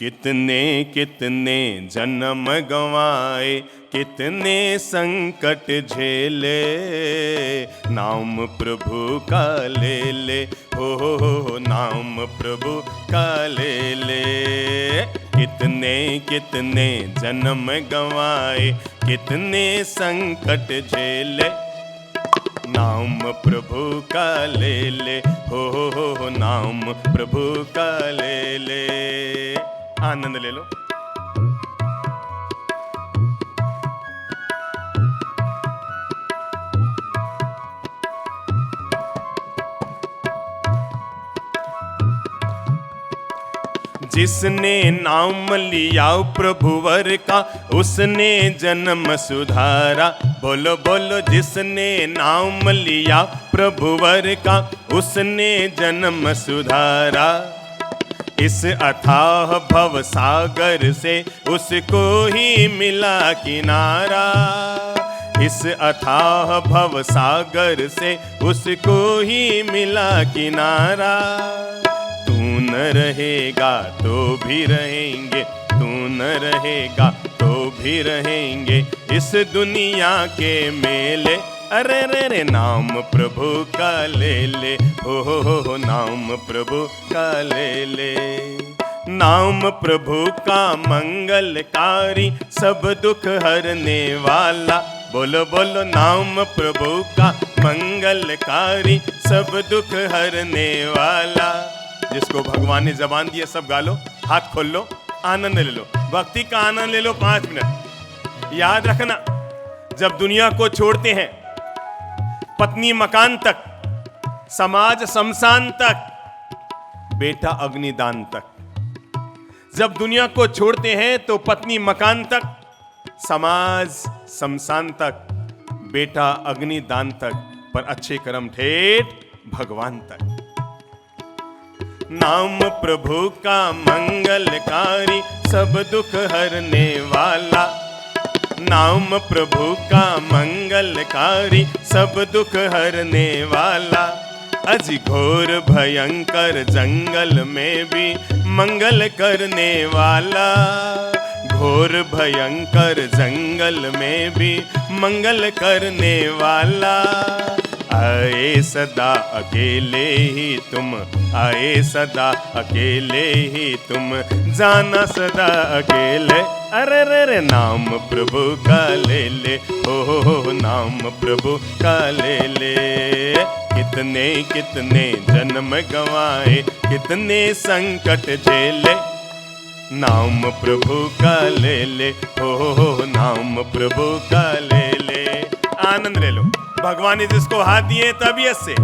कितने कितने जन्म गंवाए, कितने संकट झेले, नाम प्रभु का ले ले, हो नाम प्रभु का ले ले। कितने कितने जन्म गंवाए, कितने संकट झेले, नाम प्रभु का ले ले, हो नाम प्रभु का ले ले। आनंद ले लो। जिसने नाम लिया प्रभुवर का, उसने जन्म सुधारा। बोलो बोलो, जिसने नाम लिया प्रभुवर का, उसने जन्म सुधारा। इस अथाह भव सागर से उसको ही मिला किनारा। इस अथाह भव सागर से उसको ही मिला किनारा। तू न रहेगा तो भी रहेंगे, तू न रहेगा तो भी रहेंगे इस दुनिया के मेले। अरे रे रे नाम प्रभु का ले ले, हो नाम प्रभु का ले ले। नाम प्रभु का मंगलकारी, सब दुख हरने वाला। बोलो बोलो, नाम प्रभु का मंगलकारी, सब दुख हरने वाला। जिसको भगवान ने जबान दी है सब गा लो, हाथ खोल लो, आनंद ले लो, भक्ति का आनंद ले लो 5 मिनट। याद रखना, जब दुनिया को छोड़ते हैं, पत्नी मकान तक, समाज शमशान तक, बेटा अग्निदान तक। जब दुनिया को छोड़ते हैं तो पत्नी मकान तक, समाज शमशान तक, बेटा अग्निदान तक, पर अच्छे कर्म ठेठ भगवान तक। नाम प्रभु का मंगलकारी, सब दुख हरने वाला। नाम प्रभु का मंगलकारी, सब दुख हरने वाला। अजी घोर भयंकर जंगल में भी मंगल करने वाला। घोर भयंकर जंगल में भी मंगल करने वाला। आए सदा अकेले ही तुम, आए सदा अकेले ही तुम, जाना सदा अकेले। अरे रे रे नाम प्रभु का ले ले, हो नाम प्रभु का ले ले। कितने कितने जन्म गंवाए, कितने संकट झेले, नाम प्रभु का ले ले, हो नाम प्रभु का ले ले। आनंद ले लो। भगवान ने जिसको हाथ दिए तबीयत से,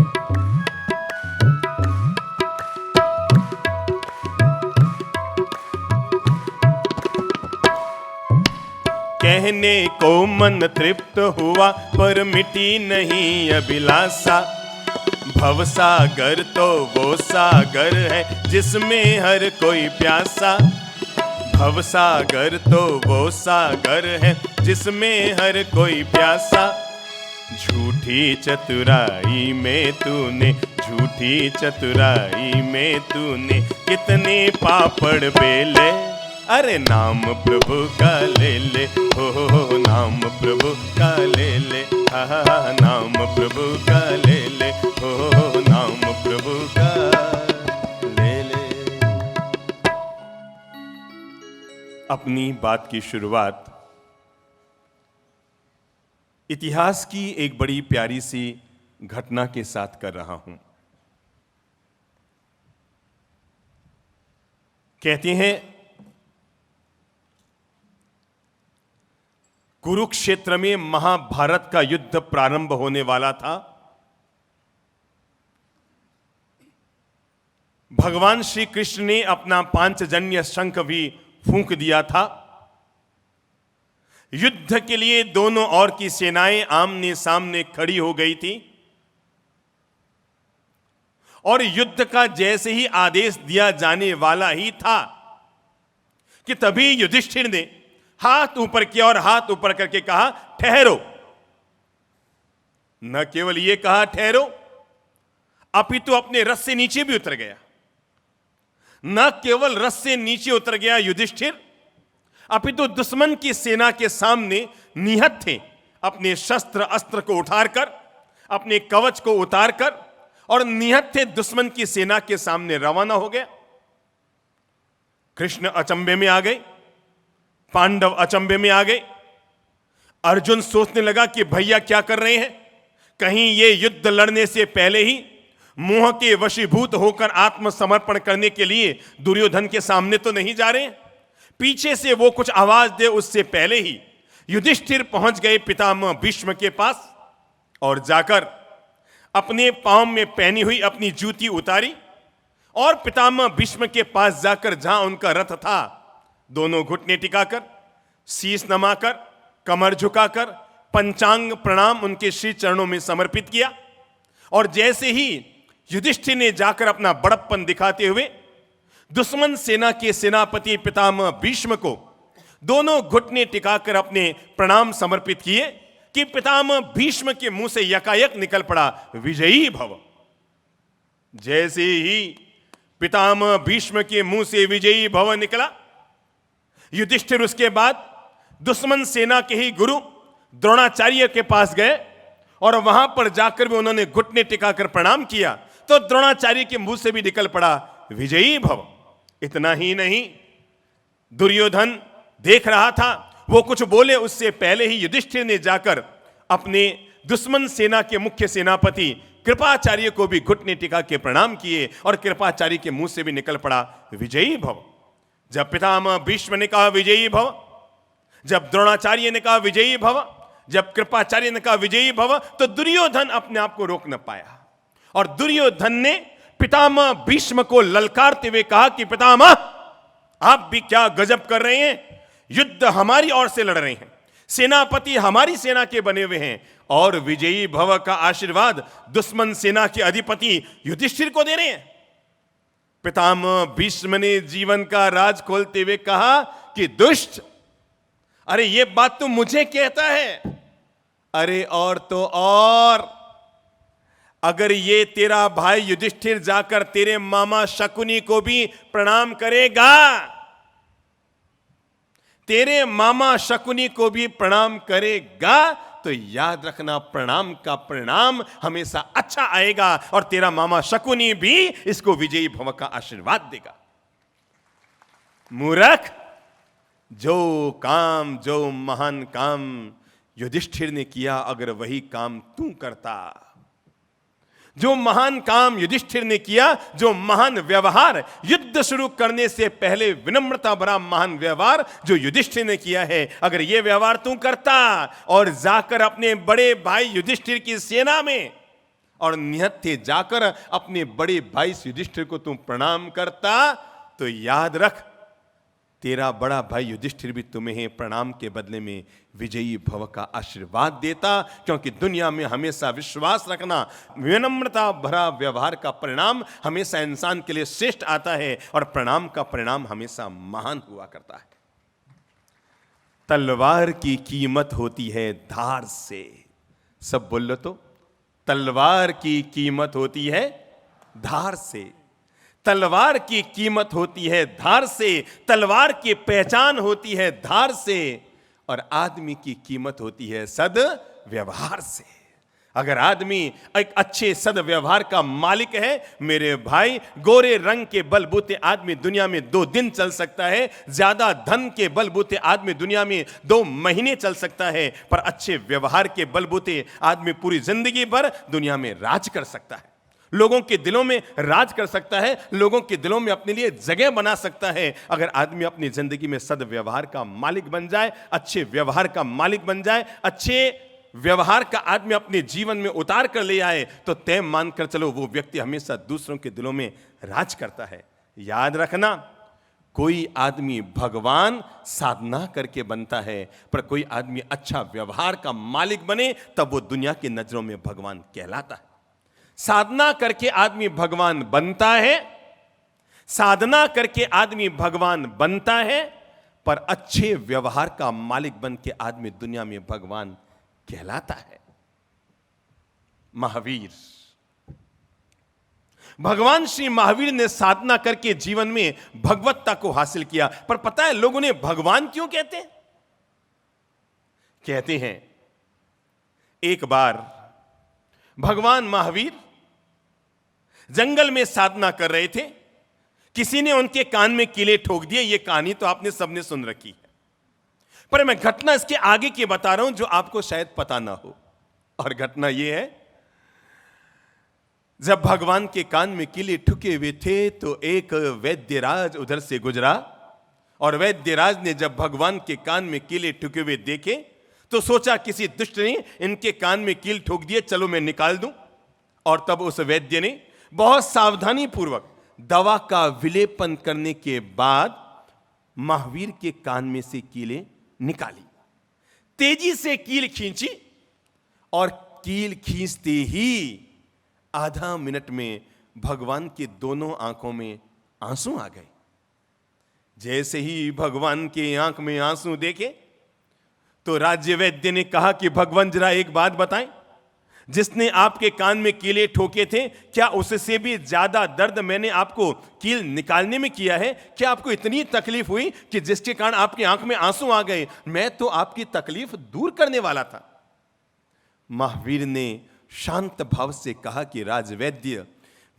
कहने को मन तृप्त हुआ पर मिटी नहीं अभिलाषा। भवसागर तो वो सागर है जिसमें हर कोई प्यासा। भवसागर तो वो सागर है जिसमें हर कोई प्यासा। झूठी चतुराई में तूने, झूठी चतुराई में तूने कितने पापड़ बेले। अरे नाम प्रभु का ले ले, हो नाम प्रभु का ले ले, हा नाम प्रभु का ले ले, हो नाम प्रभु का ले ले। अपनी बात की शुरुआत इतिहास की एक बड़ी प्यारी सी घटना के साथ कर रहा हूं। कहते हैं कुरुक्षेत्र में महाभारत का युद्ध प्रारंभ होने वाला था। भगवान श्री कृष्ण ने अपना पांचजन्य शंख भी फूंक दिया था। युद्ध के लिए दोनों ओर की सेनाएं आमने सामने खड़ी हो गई थी और युद्ध का जैसे ही आदेश दिया जाने वाला ही था कि तभी युधिष्ठिर ने हाथ ऊपर किया और हाथ ऊपर करके कहा, ठहरो। न केवल यह कहा ठहरो, अपितु अपने रथ से नीचे भी उतर गया। न केवल रथ से नीचे उतर गया युधिष्ठिर, अपितु दुश्मन की सेना के सामने निहत थे, अपने शस्त्र अस्त्र को उठाकर, अपने कवच को उतारकर, और निहत थे दुश्मन की सेना के सामने रवाना हो गया। कृष्ण अचंभे में आ गए, पांडव अचंभे में आ गए। अर्जुन सोचने लगा कि भैया क्या कर रहे हैं, कहीं ये युद्ध लड़ने से पहले ही मोह के वशीभूत होकर आत्मसमर्पण करने के लिए दुर्योधन के सामने तो नहीं जा रहे हैं। पीछे से वो कुछ आवाज दे उससे पहले ही युधिष्ठिर पहुंच गए पितामह भीष्म के पास, और जाकर अपने पांव में पहनी हुई अपनी जूती उतारी और पितामह भीष्म के पास जाकर जहां उनका रथ था, दोनों घुटने टिकाकर, शीश नमाकर, कमर झुकाकर पंचांग प्रणाम उनके श्री चरणों में समर्पित किया। और जैसे ही युधिष्ठिर ने जाकर अपना बड़प्पन दिखाते हुए दुश्मन सेना के सेनापति पितामह भीष्म को दोनों घुटने टिकाकर अपने प्रणाम समर्पित किए कि पितामह भीष्म के मुंह से यकायक निकल पड़ा, विजयी भव। जैसे ही पितामह भीष्म के मुंह से विजयी भव निकला, युधिष्ठिर उसके बाद दुश्मन सेना के ही गुरु द्रोणाचार्य के पास गए और वहां पर जाकर भी उन्होंने घुटने टिकाकर प्रणाम किया, तो द्रोणाचार्य के मुंह से भी निकल पड़ा, विजयी भव। इतना ही नहीं, दुर्योधन देख रहा था, वो कुछ बोले उससे पहले ही युधिष्ठिर ने जाकर अपने दुश्मन सेना के मुख्य सेनापति कृपाचार्य को भी घुटने टिका के प्रणाम किए और कृपाचार्य के मुंह से भी निकल पड़ा, विजयी भव। जब पितामह भीष्म ने कहा विजयी भव, जब द्रोणाचार्य ने कहा विजयी भव, जब कृपाचार्य ने कहा विजयी भव, तो दुर्योधन अपने आप को रोक न पाया और दुर्योधन ने पितामह भीष्म को ललकारते हुए कहा कि पितामह, आप भी क्या गजब कर रहे हैं, युद्ध हमारी ओर से लड़ रहे हैं, सेनापति हमारी सेना के बने हुए हैं और विजयी भव का आशीर्वाद दुश्मन सेना के अधिपति युधिष्ठिर को दे रहे हैं। पितामह भीष्म ने जीवन का राज खोलते हुए कहा कि दुष्ट, अरे ये बात तो मुझे कहता है, अरे और तो और, अगर ये तेरा भाई युधिष्ठिर जाकर तेरे मामा शकुनी को भी प्रणाम करेगा, तेरे मामा शकुनी को भी प्रणाम करेगा, तो याद रखना प्रणाम का परिणाम हमेशा अच्छा आएगा और तेरा मामा शकुनी भी इसको विजयी भव का आशीर्वाद देगा। मूर्ख, जो महान काम युधिष्ठिर ने किया, अगर वही काम तू करता, जो महान काम युधिष्ठिर ने किया, जो महान व्यवहार युद्ध शुरू करने से पहले विनम्रता भरा महान व्यवहार जो युधिष्ठिर ने किया है, अगर यह व्यवहार तू करता और जाकर अपने बड़े भाई युधिष्ठिर की सेना में और निहत थे जाकर अपने बड़े भाई युधिष्ठिर को तू प्रणाम करता, तो याद रख तेरा बड़ा भाई युधिष्ठिर भी तुम्हें प्रणाम के बदले में विजयी भव का आशीर्वाद देता। क्योंकि दुनिया में हमेशा विश्वास रखना, विनम्रता भरा व्यवहार का परिणाम हमेशा इंसान के लिए श्रेष्ठ आता है और प्रणाम का परिणाम हमेशा महान हुआ करता है। तलवार की कीमत होती है धार से, सब बोल लो तो, तलवार की कीमत होती है धार से, तलवार की कीमत होती है धार से, तलवार की पहचान होती है धार से, और आदमी की कीमत होती है सद व्यवहार से। अगर आदमी एक अच्छे सद व्यवहार का मालिक है, मेरे भाई, गोरे रंग के बलबूते आदमी दुनिया में 2 दिन चल सकता है, ज्यादा धन के बलबूते आदमी दुनिया में 2 महीने चल सकता है, पर अच्छे व्यवहार के बलबूते आदमी पूरी जिंदगी भर दुनिया में राज कर सकता है, लोगों के दिलों में राज कर सकता है, लोगों के दिलों में अपने लिए जगह बना सकता है। अगर आदमी अपनी जिंदगी में सद्व्यवहार का मालिक बन जाए, अच्छे व्यवहार का मालिक बन जाए, अच्छे व्यवहार का आदमी अपने जीवन में उतार कर ले आए, तो तय मानकर चलो वो व्यक्ति हमेशा दूसरों के दिलों में राज करता है। याद रखना, कोई आदमी भगवान साधना करके बनता है, पर कोई आदमी अच्छा व्यवहार का मालिक बने तब वो दुनिया की नजरों में भगवान कहलाता है। साधना करके आदमी भगवान बनता है, साधना करके आदमी भगवान बनता है, पर अच्छे व्यवहार का मालिक बन के आदमी दुनिया में भगवान कहलाता है। महावीर, भगवान श्री महावीर ने साधना करके जीवन में भगवत्ता को हासिल किया। पर पता है लोग उन्हें भगवान क्यों कहते हैं? कहते हैं एक बार भगवान महावीर जंगल में साधना कर रहे थे, किसी ने उनके कान में कीले ठोक दिए। यह कहानी तो आपने सबने सुन रखी है, पर मैं घटना इसके आगे की बता रहा हूं जो आपको शायद पता ना हो। और घटना यह है, जब भगवान के कान में कीले ठुके हुए थे तो एक वैद्यराज उधर से गुजरा, और वैद्यराज ने जब भगवान के कान में कीले ठुके हुए देखे तो सोचा किसी दुष्ट ने इनके कान में कील ठोक दिए, चलो मैं निकाल दूं। और तब उस वैद्य ने बहुत सावधानी पूर्वक दवा का विलेपन करने के बाद महावीर के कान में से कीलें निकाली, तेजी से कील खींची, और कील खींचते ही आधा मिनट में भगवान के दोनों आंखों में आंसू आ गए। जैसे ही भगवान के आंख में आंसू देखे तो राज्य वैद्य ने कहा कि भगवान जरा एक बात बताएं, जिसने आपके कान में कीले ठोके थे क्या उससे भी ज्यादा दर्द मैंने आपको कील निकालने में किया है? क्या आपको इतनी तकलीफ हुई कि जिसके कारण आपकी आंख में आंसू आ गए? मैं तो आपकी तकलीफ दूर करने वाला था। महावीर ने शांत भाव से कहा कि राजवैद्य,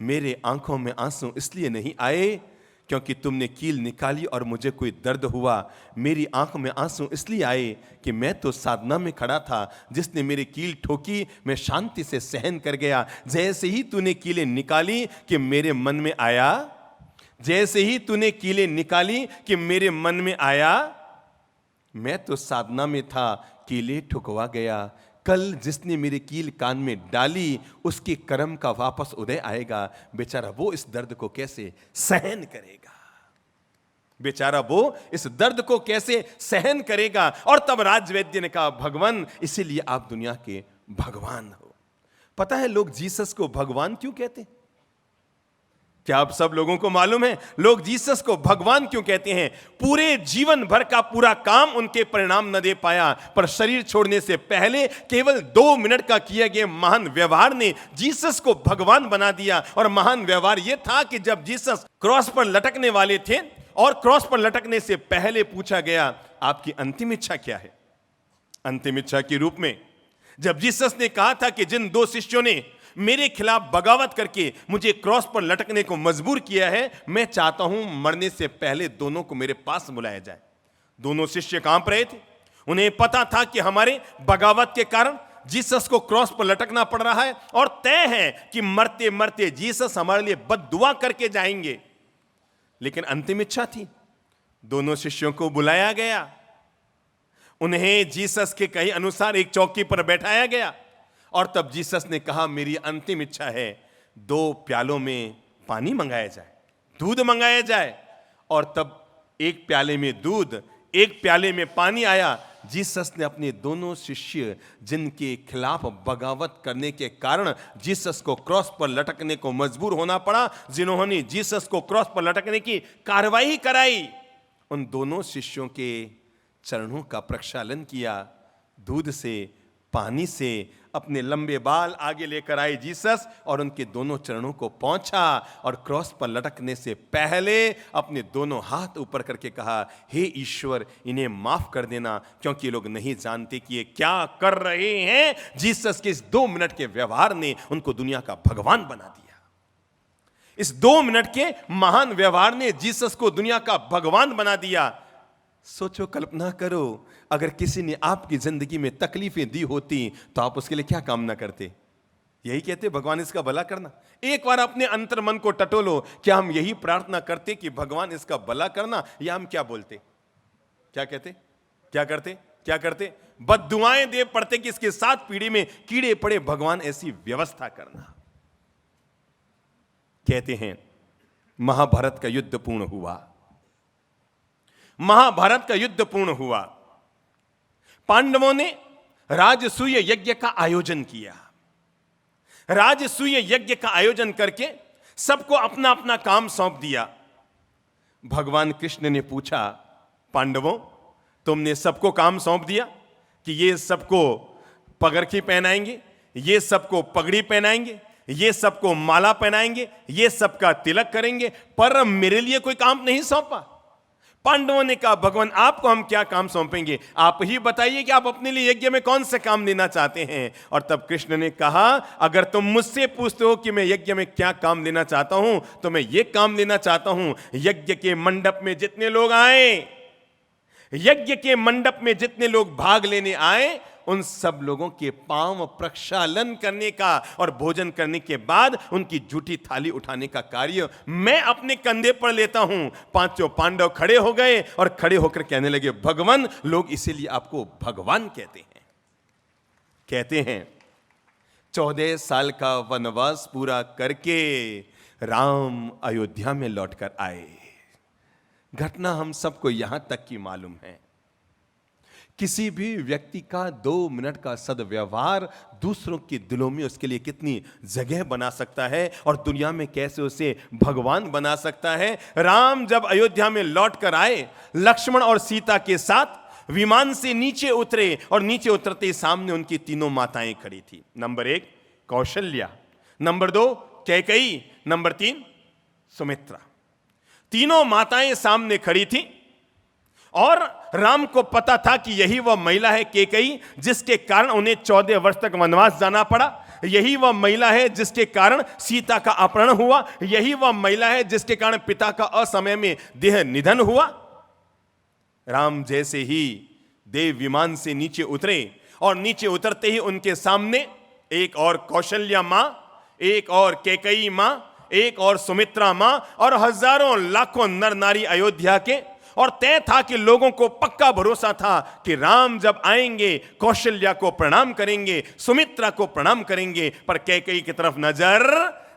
मेरे आंखों में आंसू इसलिए नहीं आए क्योंकि तुमने कील निकाली और मुझे कोई दर्द हुआ। मेरी आंख में आंसू इसलिए आए कि मैं तो साधना में खड़ा था, जिसने मेरी कील ठोकी मैं शांति से सहन कर गया। जैसे ही तूने कीलें निकाली कि मेरे मन में आया, जैसे ही तूने कीलें निकाली कि मेरे मन में आया, मैं तो साधना में था, कीलें ठुकवा गया। कल जिसने मेरी कील कान में डाली उसके कर्म का वापस उदय आएगा। बेचारा वो इस दर्द को कैसे सहन करेगा? बेचारा वो इस दर्द को कैसे सहन करेगा? और तब राजवैद्य ने कहा, भगवान, इसीलिए आप दुनिया के भगवान हो। पता है लोग जीसस को भगवान क्यों कहते हैं? क्या आप सब लोगों को मालूम है लोग जीसस को भगवान क्यों कहते हैं? पूरे जीवन भर का पूरा काम उनके परिणाम न दे पाया, पर शरीर छोड़ने से पहले केवल 2 मिनट का किया गया महान व्यवहार ने जीसस को भगवान बना दिया। और महान व्यवहार यह था कि जब जीसस क्रॉस पर लटकने वाले थे और क्रॉस पर लटकने से पहले पूछा गया, आपकी अंतिम इच्छा क्या है? अंतिम इच्छा के रूप में जब जीसस ने कहा था कि जिन 2 शिष्यों ने मेरे खिलाफ बगावत करके मुझे क्रॉस पर लटकने को मजबूर किया है, मैं चाहता हूं मरने से पहले दोनों को मेरे पास बुलाया जाए। दोनों शिष्य कांप रहे थे। उन्हें पता था कि हमारे बगावत के कारण जीसस को क्रॉस पर लटकना पड़ रहा है और तय है कि मरते मरते जीसस हमारे लिए बद्दुआ करके जाएंगे। लेकिन अंतिम इच्छा थी, दोनों शिष्यों को बुलाया गया, उन्हें जीसस के कहे अनुसार एक चौकी पर बैठाया गया और तब जीसस ने कहा, मेरी अंतिम इच्छा है 2 प्यालों में पानी मंगाया जाए, दूध मंगाया जाए। और तब एक प्याले में दूध, एक प्याले में पानी आया। जीसस ने अपने दोनों शिष्य जिनके खिलाफ बगावत करने के कारण जीसस को क्रॉस पर लटकने को मजबूर होना पड़ा, जिन्होंने जीसस को क्रॉस पर लटकने की कार्रवाई कराई, उन दोनों शिष्यों के चरणों का प्रक्षालन किया। दूध से, पानी से अपने लंबे बाल आगे लेकर आए जीसस और उनके दोनों चरणों को पहुंचा और क्रॉस पर लटकने से पहले अपने दोनों हाथ ऊपर करके कहा, हे ईश्वर, इन्हें माफ कर देना क्योंकि ये लोग नहीं जानते कि ये क्या कर रहे हैं। जीसस के इस 2 मिनट के व्यवहार ने उनको दुनिया का भगवान बना दिया। इस 2 मिनट के महान व्यवहार ने जीसस को दुनिया का भगवान बना दिया। सोचो, कल्पना करो, अगर किसी ने आपकी जिंदगी में तकलीफें दी होती तो आप उसके लिए क्या कामना करते? यही कहते, भगवान इसका भला करना। एक बार अपने अंतर मन को टटोलो, क्या हम यही प्रार्थना करते कि भगवान इसका भला करना, या हम क्या बोलते, क्या कहते, क्या करते, क्या करते? बद्दुआएं दे पड़ते कि इसके 7 पीढ़ी में कीड़े पड़े, भगवान ऐसी व्यवस्था करना। कहते हैं महाभारत का युद्ध पूर्ण हुआ। महाभारत का युद्ध पूर्ण हुआ। पांडवों ने राजसूय यज्ञ का आयोजन किया। राजसूय यज्ञ का आयोजन करके सबको अपना अपना काम सौंप दिया। भगवान कृष्ण ने पूछा, पांडवों, तुमने सबको काम सौंप दिया कि ये सबको पगड़खी पहनाएंगे, ये सबको पगड़ी पहनाएंगे, ये सबको माला पहनाएंगे, ये सबका तिलक करेंगे, पर मेरे लिए कोई काम नहीं सौंपा। पांडवों ने कहा, भगवान आपको हम क्या काम सौंपेंगे, आप ही बताइए कि आप अपने लिए यज्ञ में कौन से काम लेना चाहते हैं। और तब कृष्ण ने कहा, अगर तुम मुझसे पूछते हो कि मैं यज्ञ में क्या काम लेना चाहता हूं, तो मैं ये काम लेना चाहता हूं, यज्ञ के मंडप में जितने लोग आए, यज्ञ के मंडप में जितने लोग भाग लेने आए, उन सब लोगों के पांव प्रक्षालन करने का और भोजन करने के बाद उनकी जूठी थाली उठाने का कार्य मैं अपने कंधे पर लेता हूं। पांचों पांडव खड़े हो गए और खड़े होकर कहने लगे, भगवान, लोग इसीलिए आपको भगवान कहते हैं 14 साल का वनवास पूरा करके राम अयोध्या में लौटकर आए। घटना हम सबको यहां तक की मालूम है, किसी भी व्यक्ति का 2 मिनट का सद्व्यवहार दूसरों के दिलों में उसके लिए कितनी जगह बना सकता है और दुनिया में कैसे उसे भगवान बना सकता है। राम जब अयोध्या में लौट कर आए, लक्ष्मण और सीता के साथ विमान से नीचे उतरे और नीचे उतरते सामने उनकी तीनों माताएं खड़ी थी। Number 1 Kaushalya, number 2 Kaikeyi, number 3 Sumitra. तीनों माताएं सामने खड़ी थी और राम को पता था कि यही वह महिला है कैकेयी जिसके कारण उन्हें 14 वर्ष तक वनवास जाना पड़ा। यही वह महिला है जिसके कारण सीता का अपहरण हुआ। यही वह महिला है जिसके कारण पिता का असमय में देह निधन हुआ। राम जैसे ही देव विमान से नीचे उतरे और नीचे उतरते ही उनके सामने एक और कौशल्या मां, एक और कैकेयी मां, एक और सुमित्रा मां और हजारों लाखों नर नारी अयोध्या के। और तय था कि लोगों को पक्का भरोसा था कि राम जब आएंगे कौशल्या को प्रणाम करेंगे, सुमित्रा को प्रणाम करेंगे, पर कैकेयी की तरफ नजर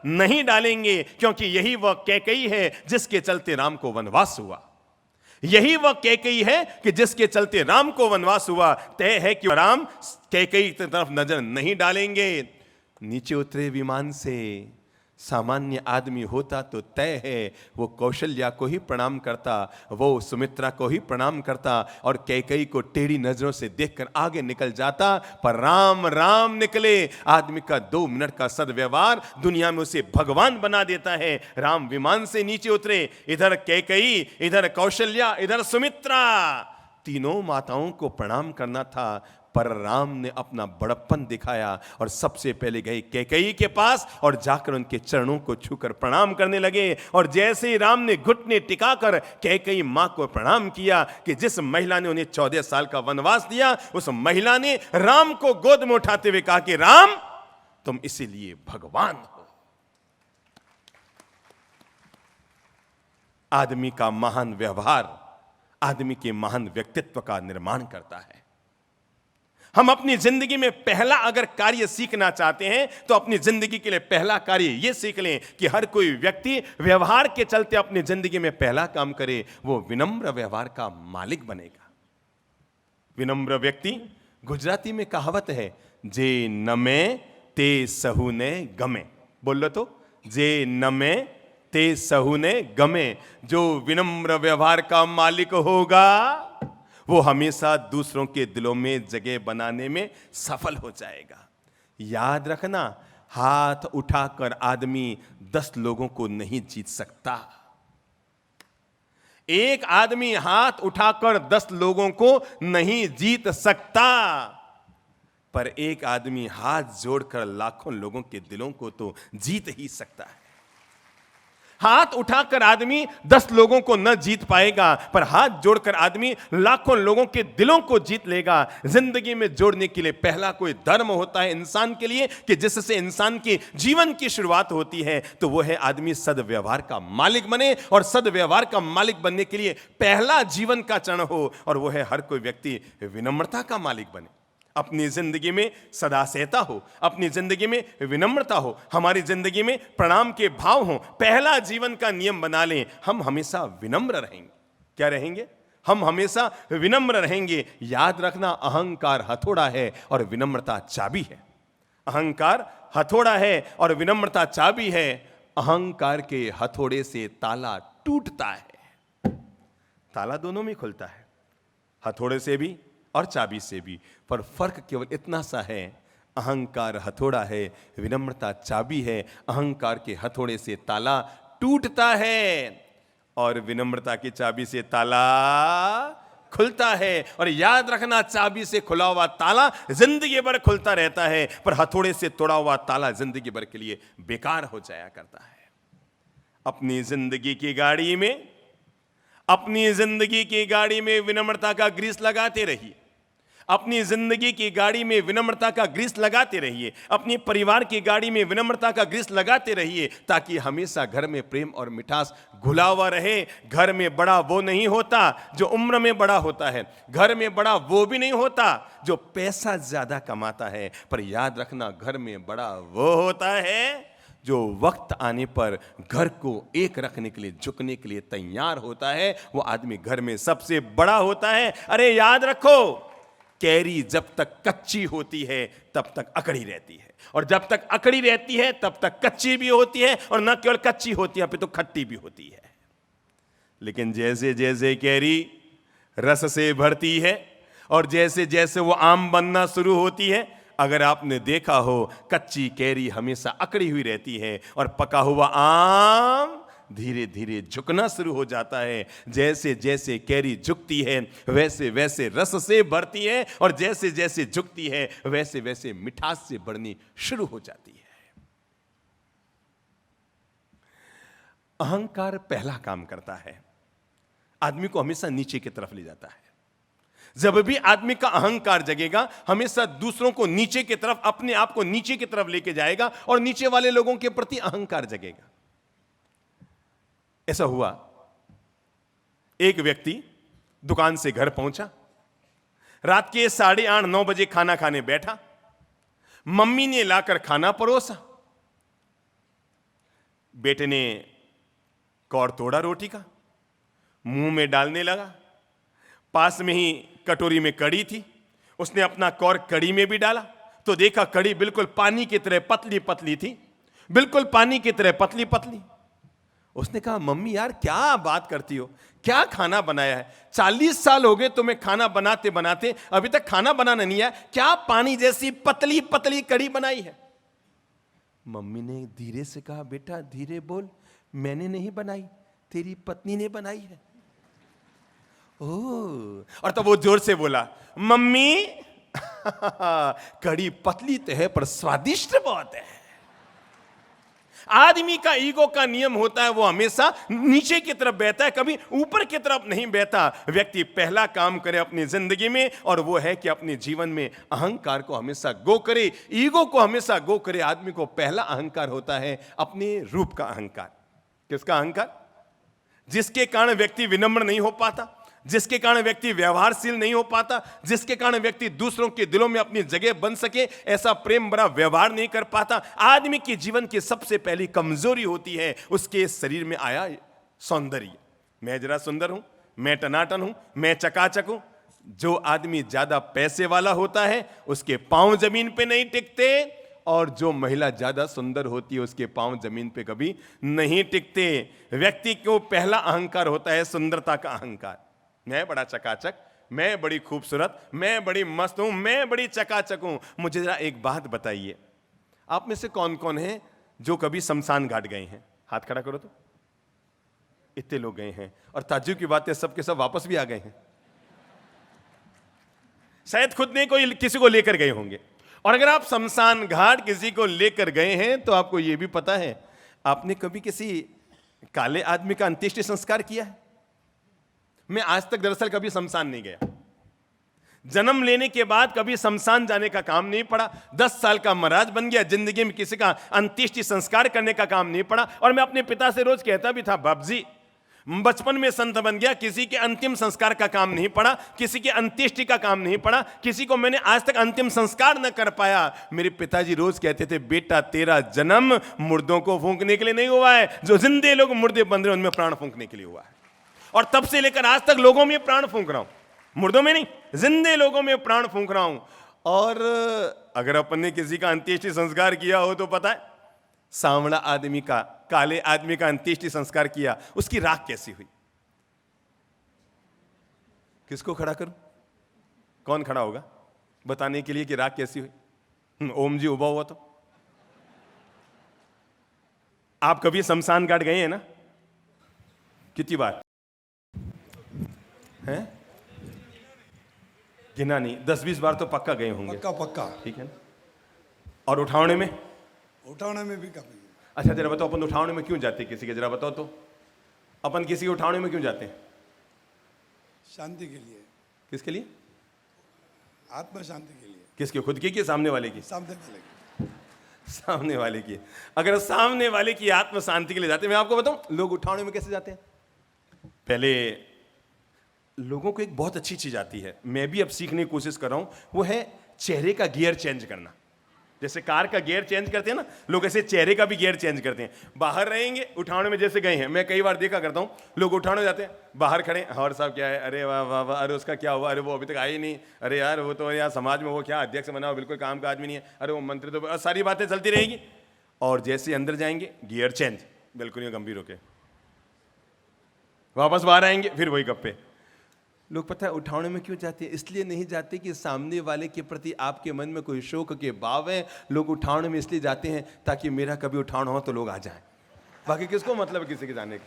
नहीं डालेंगे, क्योंकि यही वह कैकेयी है जिसके चलते राम को वनवास हुआ। यही वह कैकेयी है कि जिसके चलते राम को वनवास हुआ। तय है कि राम कैकेयी की तरफ नजर नहीं डालेंगे। नीचे उतरे विमान से, सामान्य आदमी होता तो तय है वो कौशल्या को ही प्रणाम करता, वो सुमित्रा को ही प्रणाम करता और कैकेयी को टेढ़ी नजरों से देखकर आगे निकल जाता। पर राम राम निकले। आदमी का 2 मिनट का सद्व्यवहार दुनिया में उसे भगवान बना देता है। राम विमान से नीचे उतरे, इधर कैकेयी, इधर कौशल्या, इधर सुमित्रा, तीनों माताओं को प्रणाम करना था। पर राम ने अपना बड़प्पन दिखाया और सबसे पहले गए कैकेयी के पास और जाकर उनके चरणों को छूकर प्रणाम करने लगे। और जैसे ही राम ने घुटने टिकाकर कैकेयी मां को प्रणाम किया कि जिस महिला ने उन्हें 14 साल का वनवास दिया, उस महिला ने राम को गोद में उठाते हुए कहा कि राम, तुम इसीलिए भगवान हो। आदमी का महान व्यवहार आदमी के महान व्यक्तित्व का निर्माण करता है। हम अपनी जिंदगी में पहला अगर कार्य सीखना चाहते हैं तो अपनी जिंदगी के लिए पहला कार्य यह सीख लें कि हर कोई व्यक्ति व्यवहार के चलते अपनी जिंदगी में पहला काम करे, वो विनम्र व्यवहार का मालिक बनेगा। विनम्र व्यक्ति, गुजराती में कहावत है, जे नमे ते सहुने गमे। बोल लो तो, जे नमे ते सहुने गमे। जो विनम्र व्यवहार का मालिक होगा वो हमेशा दूसरों के दिलों में जगह बनाने में सफल हो जाएगा। याद रखना, हाथ उठाकर आदमी 10 लोगों को नहीं जीत सकता। एक आदमी हाथ उठाकर 10 लोगों को नहीं जीत सकता, पर एक आदमी हाथ जोड़कर लाखों लोगों के दिलों को तो जीत ही सकता है। हाथ उठाकर आदमी 10 लोगों को न जीत पाएगा, पर हाथ जोड़कर आदमी लाखों लोगों के दिलों को जीत लेगा। जिंदगी में जोड़ने के लिए पहला कोई धर्म होता है इंसान के लिए कि जिससे इंसान के जीवन की शुरुआत होती है, तो वो है आदमी सद्व्यवहार का मालिक बने। और सद्व्यवहार का मालिक बनने के लिए पहला जीवन का चरण हो, और वो है हर कोई व्यक्ति विनम्रता का मालिक बने। अपनी जिंदगी में सदास्यता हो, अपनी जिंदगी में विनम्रता हो, हमारी जिंदगी में प्रणाम के भाव हो। पहला जीवन का नियम बना लें, हम हमेशा विनम्र रहेंगे। क्या रहेंगे? हम हमेशा विनम्र रहेंगे। याद रखना, अहंकार हथौड़ा है और विनम्रता चाबी है। अहंकार हथौड़ा है और विनम्रता चाबी है। अहंकार के हथौड़े से ताला टूटता है। ताला दोनों में खुलता है, हथौड़े से भी और चाबी से भी, पर फर्क केवल इतना सा है, अहंकार हथौड़ा है, विनम्रता चाबी है। अहंकार के हथौड़े से ताला टूटता है और विनम्रता की चाबी से ताला खुलता है। और याद रखना, चाबी से खुला हुआ ताला जिंदगी भर खुलता रहता है, पर हथौड़े से तोड़ा हुआ ताला जिंदगी भर के लिए बेकार हो जाया करता है। अपनी जिंदगी की गाड़ी में, अपनी जिंदगी की गाड़ी में विनम्रता का ग्रीस लगाते रहिए। अपनी जिंदगी की गाड़ी में विनम्रता का ग्रीस लगाते रहिए। अपनी परिवार की गाड़ी में विनम्रता का ग्रीस लगाते रहिए, ताकि हमेशा घर में प्रेम और मिठास घुला हुआ रहे। घर में बड़ा वो नहीं होता जो उम्र में बड़ा होता है, घर में बड़ा वो भी नहीं होता जो पैसा ज्यादा कमाता है, पर याद रखना, घर में बड़ा वो होता है जो वक्त आने पर घर को एक रखने के लिए, झुकने के लिए तैयार होता है। वो आदमी घर में सबसे बड़ा होता है। अरे याद रखो, कैरी जब तक कच्ची होती है तब तक अकड़ी रहती है, और जब तक अकड़ी रहती है तब तक कच्ची भी होती है, और न केवल कच्ची होती है, तो खट्टी भी होती है। लेकिन जैसे जैसे कैरी रस से भरती है और जैसे जैसे वो आम बनना शुरू होती है, अगर आपने देखा हो, कच्ची कैरी हमेशा अकड़ी हुई रहती है और पका हुआ आम धीरे धीरे झुकना शुरू हो जाता है। जैसे जैसे कैरी झुकती है वैसे वैसे रस से भरती है, और जैसे जैसे झुकती है वैसे वैसे मिठास से बढ़नी शुरू हो जाती है। अहंकार पहला काम करता है, आदमी को हमेशा नीचे की तरफ ले जाता है। जब भी आदमी का अहंकार जगेगा, हमेशा दूसरों को नीचे की तरफ, अपने आप को नीचे की तरफ लेके जाएगा, और नीचे वाले लोगों के प्रति अहंकार जगेगा। ऐसा हुआ, एक व्यक्ति दुकान से घर पहुंचा, रात के 8:30-9 बजे खाना खाने बैठा। मम्मी ने लाकर खाना परोसा, बेटे ने कौर तोड़ा रोटी का, मुंह में डालने लगा। पास में ही कटोरी में कड़ी थी, उसने अपना कौर कड़ी में भी डाला, तो देखा कड़ी बिल्कुल पानी की तरह पतली पतली थी, बिल्कुल पानी की तरह पतली पतली। उसने कहा, मम्मी यार क्या बात करती हो, क्या खाना बनाया है? 40 साल हो गए तुम्हें खाना बनाते बनाते, अभी तक खाना बनाना नहीं आया, क्या पानी जैसी पतली पतली कड़ी बनाई है? मम्मी ने धीरे से कहा, बेटा धीरे बोल, मैंने नहीं बनाई, तेरी पत्नी ने बनाई है। ओह, और तब वो जोर से बोला, मम्मी कड़ी पतली तो है पर स्वादिष्ट बहुत है। आदमी का ईगो का नियम होता है, वो हमेशा नीचे की तरफ बहता है, कभी ऊपर की तरफ नहीं बहता। व्यक्ति पहला काम करे अपनी जिंदगी में, और वो है कि अपने जीवन में अहंकार को हमेशा गो करे, ईगो को हमेशा गो करे। आदमी को पहला अहंकार होता है अपने रूप का अहंकार। किसका अहंकार? जिसके कारण व्यक्ति विनम्र नहीं हो पाता, जिसके कारण व्यक्ति व्यवहारशील नहीं हो पाता, जिसके कारण व्यक्ति दूसरों के दिलों में अपनी जगह बन सके, ऐसा प्रेम भरा व्यवहार नहीं कर पाता। आदमी के जीवन की सबसे पहली कमजोरी होती है उसके शरीर में आया सौंदर्य। मैं जरा सुंदर हूं, मैं टनाटन हूं, मैं चकाचक हूं। जो आदमी ज्यादा पैसे वाला होता है उसके पांव जमीन पे नहीं टिकते, और जो महिला ज्यादा सुंदर होती है उसके पांव जमीन पे कभी नहीं टिकते। व्यक्ति को पहला अहंकार होता है सुंदरता का अहंकार। मैं बड़ा चकाचक, मैं बड़ी खूबसूरत, मैं बड़ी मस्त हूं, मैं बड़ी चकाचक हूं। मुझे जरा एक बात बताइए, आप में से कौन कौन है जो कभी शमशान घाट गए हैं? हाथ खड़ा करो तो। इतने लोग गए हैं, और ताज्जुब की बात है सबके सब वापस भी आ गए हैं। शायद खुद ने कोई किसी को लेकर गए होंगे। और अगर आप शमशान घाट किसी को लेकर गए हैं तो आपको यह भी पता है, आपने कभी किसी काले आदमी का अंत्येष्टि संस्कार किया है? मैं आज तक दरअसल कभी शमशान नहीं गया। जन्म लेने के बाद कभी शमशान जाने का काम नहीं पड़ा। 10 साल का महाराज बन गया, जिंदगी में किसी का अंत्येष्टि संस्कार करने का काम नहीं पड़ा। और मैं अपने पिता से रोज कहता भी था, बाप जी बचपन में संत बन गया, किसी के अंतिम संस्कार का काम नहीं पड़ा, किसी के अंत्येष्टि का काम नहीं पड़ा, किसी को मैंने आज तक अंतिम संस्कार न कर पाया। मेरे पिताजी रोज कहते थे, बेटा तेरा जन्म मुर्दों को फूंकने के लिए नहीं हुआ है, जो जिंदे लोग मुर्दे बन रहे उनमें प्राण फूंकने के लिए हुआ है। और तब से लेकर आज तक लोगों में प्राण फूंक रहा हूं, मुर्दों में नहीं, जिंदे लोगों में प्राण फूंक रहा हूं। और अगर अपन ने किसी का अंत्येष्टि संस्कार किया हो तो पता है, सांवला आदमी का, काले आदमी का अंत्येष्टि संस्कार किया, उसकी राख कैसी हुई? किसको खड़ा करूं? कौन खड़ा होगा बताने के लिए कि राख कैसी हुई? ओम जी उबा हुआ तो। आप कभी शमशान घाट गए हैं ना? कितनी बार हैं? गिना नहीं, 10-20 बार तो पक्का गए होंगे। पक्का पक्का। ठीक है ना? और उठावने में? उठाने में भी कभी। अच्छा जरा बताओ, अपन उठावने में क्यों जाते हैं किसी के? जरा बताओ तो, अपन किसी के उठावने में क्यों जाते हैं? शांति के लिए। किसके लिए? आत्म शांति के लिए। किसके? खुद की सामने वाले की? सामने वाले की। सामने वाले की। अगर सामने वाले की आत्म शांति के लिए जाते हैं, मैं आपको बताऊं लोग उठावने में कैसे जाते हैं। पहले लोगों को एक बहुत अच्छी चीज आती है, मैं भी अब सीखने की कोशिश कर रहा हूं, वो है चेहरे का गियर चेंज करना। जैसे कार का गियर चेंज करते हैं ना, लोग ऐसे चेहरे का भी गियर चेंज करते हैं। बाहर रहेंगे, उठाने में जैसे गए हैं, मैं कई बार देखा करता हूं, लोग उठाने जाते हैं, बाहर खड़े, और साहब क्या है, अरे वाह वाह वाह, अरे उसका क्या हुआ, अरे वो अभी तक आई नहीं, अरे यार वो तो यार समाज में वो क्या अध्यक्ष बना हो, बिल्कुल काम का आदमी नहीं है, अरे वो मंत्री तो, सारी बातें चलती रहेगी। और जैसे अंदर जाएंगे गियर चेंज, बिल्कुल ये गंभीर होके वापस बाहर आएंगे, फिर वही गप्पे। लोग पता है उठाने में क्यों जाते हैं? इसलिए नहीं जाते कि सामने वाले के प्रति आपके मन में कोई शोक के भाव है। लोग उठाने में इसलिए जाते हैं ताकि मेरा कभी उठाना हो तो लोग आ जाएं। बाकी किसको मतलब किसी के जाने का?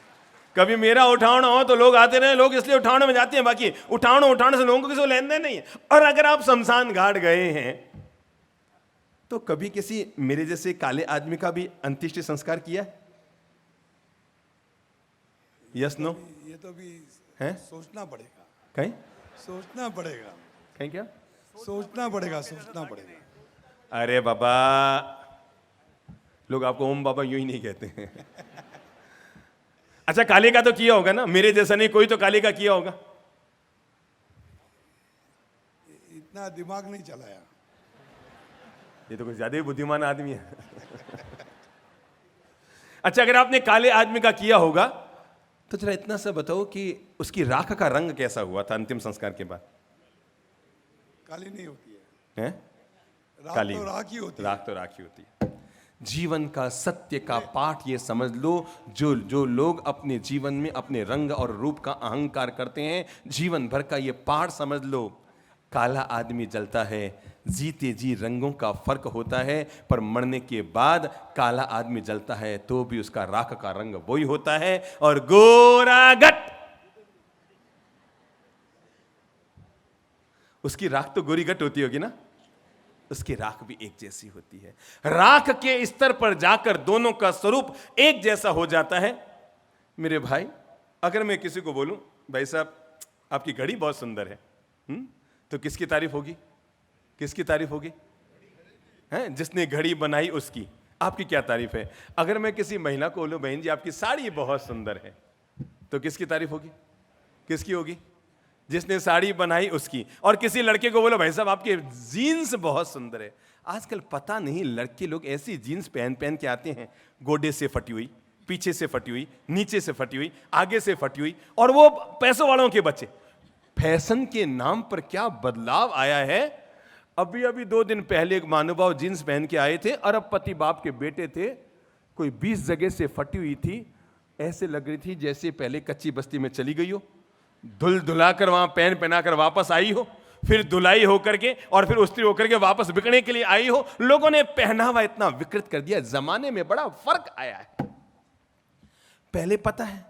कभी मेरा उठाना हो तो लोग आते रहे, लोग इसलिए उठाने में जाते हैं, बाकी उठाने से लोगों को किसी लेन देन नहीं है। और अगर आप शमशान घाट गए हैं तो कभी किसी मेरे जैसे काले आदमी का भी अंत्येष्टि संस्कार किया? Yes no? ये तो भी है, सोचना पड़ेगा। कहीं सोचना पड़ेगा। कहीं क्या सोचना पड़ेगा, सोचना पड़ेगा। अरे बाबा, लोग आपको ओम बाबा यूं ही नहीं कहते हैं। अच्छा काले का तो किया होगा ना, मेरे जैसा नहीं, कोई तो काले का किया होगा। इतना दिमाग नहीं चलाया। ये तो कुछ ज्यादा ही बुद्धिमान आदमी है। अच्छा अगर आपने काले आदमी का किया होगा तो जरा इतना सा बताओ कि उसकी राख का रंग कैसा हुआ था अंतिम संस्कार के बाद? काली नहीं होती है, राख काली तो राख ही होती है। राख तो राख ही होती है। जीवन का सत्य का पाठ ये समझ लो, जो लोग अपने जीवन में अपने रंग और रूप का अहंकार करते हैं, जीवन भर का ये पाठ समझ लो। काला आदमी जलता है, जीते जी रंगों का फर्क होता है, पर मरने के बाद काला आदमी जलता है तो भी उसका राख का रंग वही होता है। और गोरा गट, उसकी राख तो गोरी गट होती होगी ना, उसकी राख भी एक जैसी होती है। राख के स्तर पर जाकर दोनों का स्वरूप एक जैसा हो जाता है। मेरे भाई, अगर मैं किसी को बोलूं भाई साहब आपकी घड़ी बहुत सुंदर है, तो किसकी तारीफ होगी? किसकी तारीफ होगी? हैं? जिसने घड़ी बनाई उसकी। आपकी क्या तारीफ है? अगर मैं किसी महिला को बोलूं बहन जी आपकी साड़ी बहुत सुंदर है, तो किसकी तारीफ होगी? किसकी होगी? जिसने साड़ी बनाई उसकी। और किसी लड़के को बोलो भाई साहब आपके जीन्स बहुत सुंदर है। आजकल पता नहीं लड़के लोग ऐसी जीन्स पहन के आते हैं, गोडे से फटी हुई, पीछे से फटी हुई, नीचे से फटी हुई, आगे से फटी हुई, और वो पैसों वालों के बच्चे। फैशन के नाम पर क्या बदलाव आया है। अभी अभी 2 दिन पहले एक महानुभाव जींस पहन के आए थे, अरबपति बाप के बेटे थे, कोई 20 जगह से फटी हुई थी, ऐसे लग रही थी जैसे पहले कच्ची बस्ती में चली गई हो, धुला कर वहां पहना कर वापस आई हो, फिर धुलाई होकर के और फिर उस्त्री होकर के वापस बिकने के लिए आई हो। लोगों ने पहनावा इतना विकृत कर दिया, जमाने में बड़ा फर्क आया है। पहले पता है,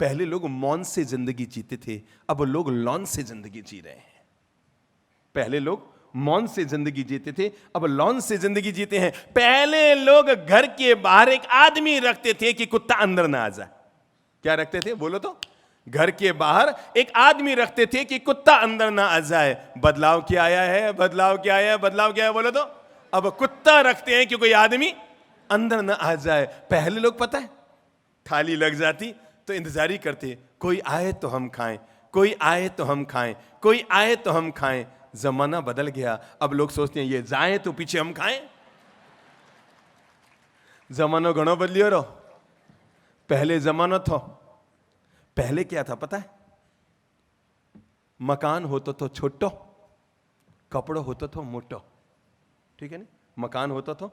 पहले लोग मौन से जिंदगी जीते थे, अब लोग लॉन से जिंदगी जी रहे हैं। पहले लोग मौन से जिंदगी जीते थे, अब लॉन से जिंदगी जीते हैं। पहले लोग घर के बाहर एक आदमी रखते थे कि कुत्ता अंदर ना आ जाए। क्या रखते थे बोलो तो? घर के बाहर एक आदमी रखते थे कि कुत्ता अंदर ना आ जाए। बदलाव क्या आया है? बदलाव क्या आया है? बदलाव क्या है बोलो तो? अब कुत्ता रखते हैं कि कोई आदमी अंदर ना आ जाए। पहले लोग पता है थाली लग जाती तो इंतजारी करते, कोई आए तो हम खाएं, कोई आए तो हम खाएं, कोई आए तो हम खाएं। जमाना बदल गया, अब लोग सोचते हैं ये जाए तो पीछे हम खाएं। जमानो घणो बदलियो रो। पहले जमानो था, पहले क्या था पता है? मकान होतो तो छोटो, कपड़ो होतो तो मोटो, ठीक है ना? मकान होता तो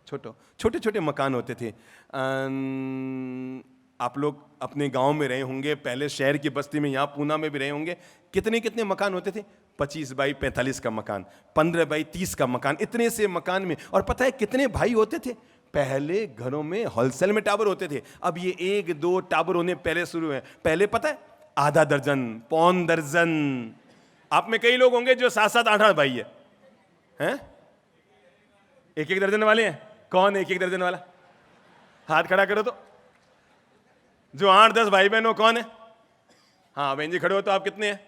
छोटो, छोटे छोटे मकान होते थे। आप लोग अपने गांव में रहे होंगे, पहले शहर की बस्ती में, यहाँ पूना में भी रहे होंगे। कितने कितने मकान होते थे? 25 बाई 45 का मकान, 15 बाई 30 का मकान, इतने से मकान में। और पता है कितने भाई होते थे? पहले घरों में होलसेल में टावर होते थे। अब ये 1-2 टावर होने पहले शुरू हुए। पहले पता है आधा दर्जन, पौन दर्जन। आप में कई लोग होंगे जो 7-7, 8-8 भाई हैं? 1-1 दर्जन वाले हैं। कौन 1-1 दर्जन वाला? हाथ खड़ा करो तो। जो 8-10 भाई बहन हो कौन है? हाँ बहन जी खड़े हो तो आप कितने हैं?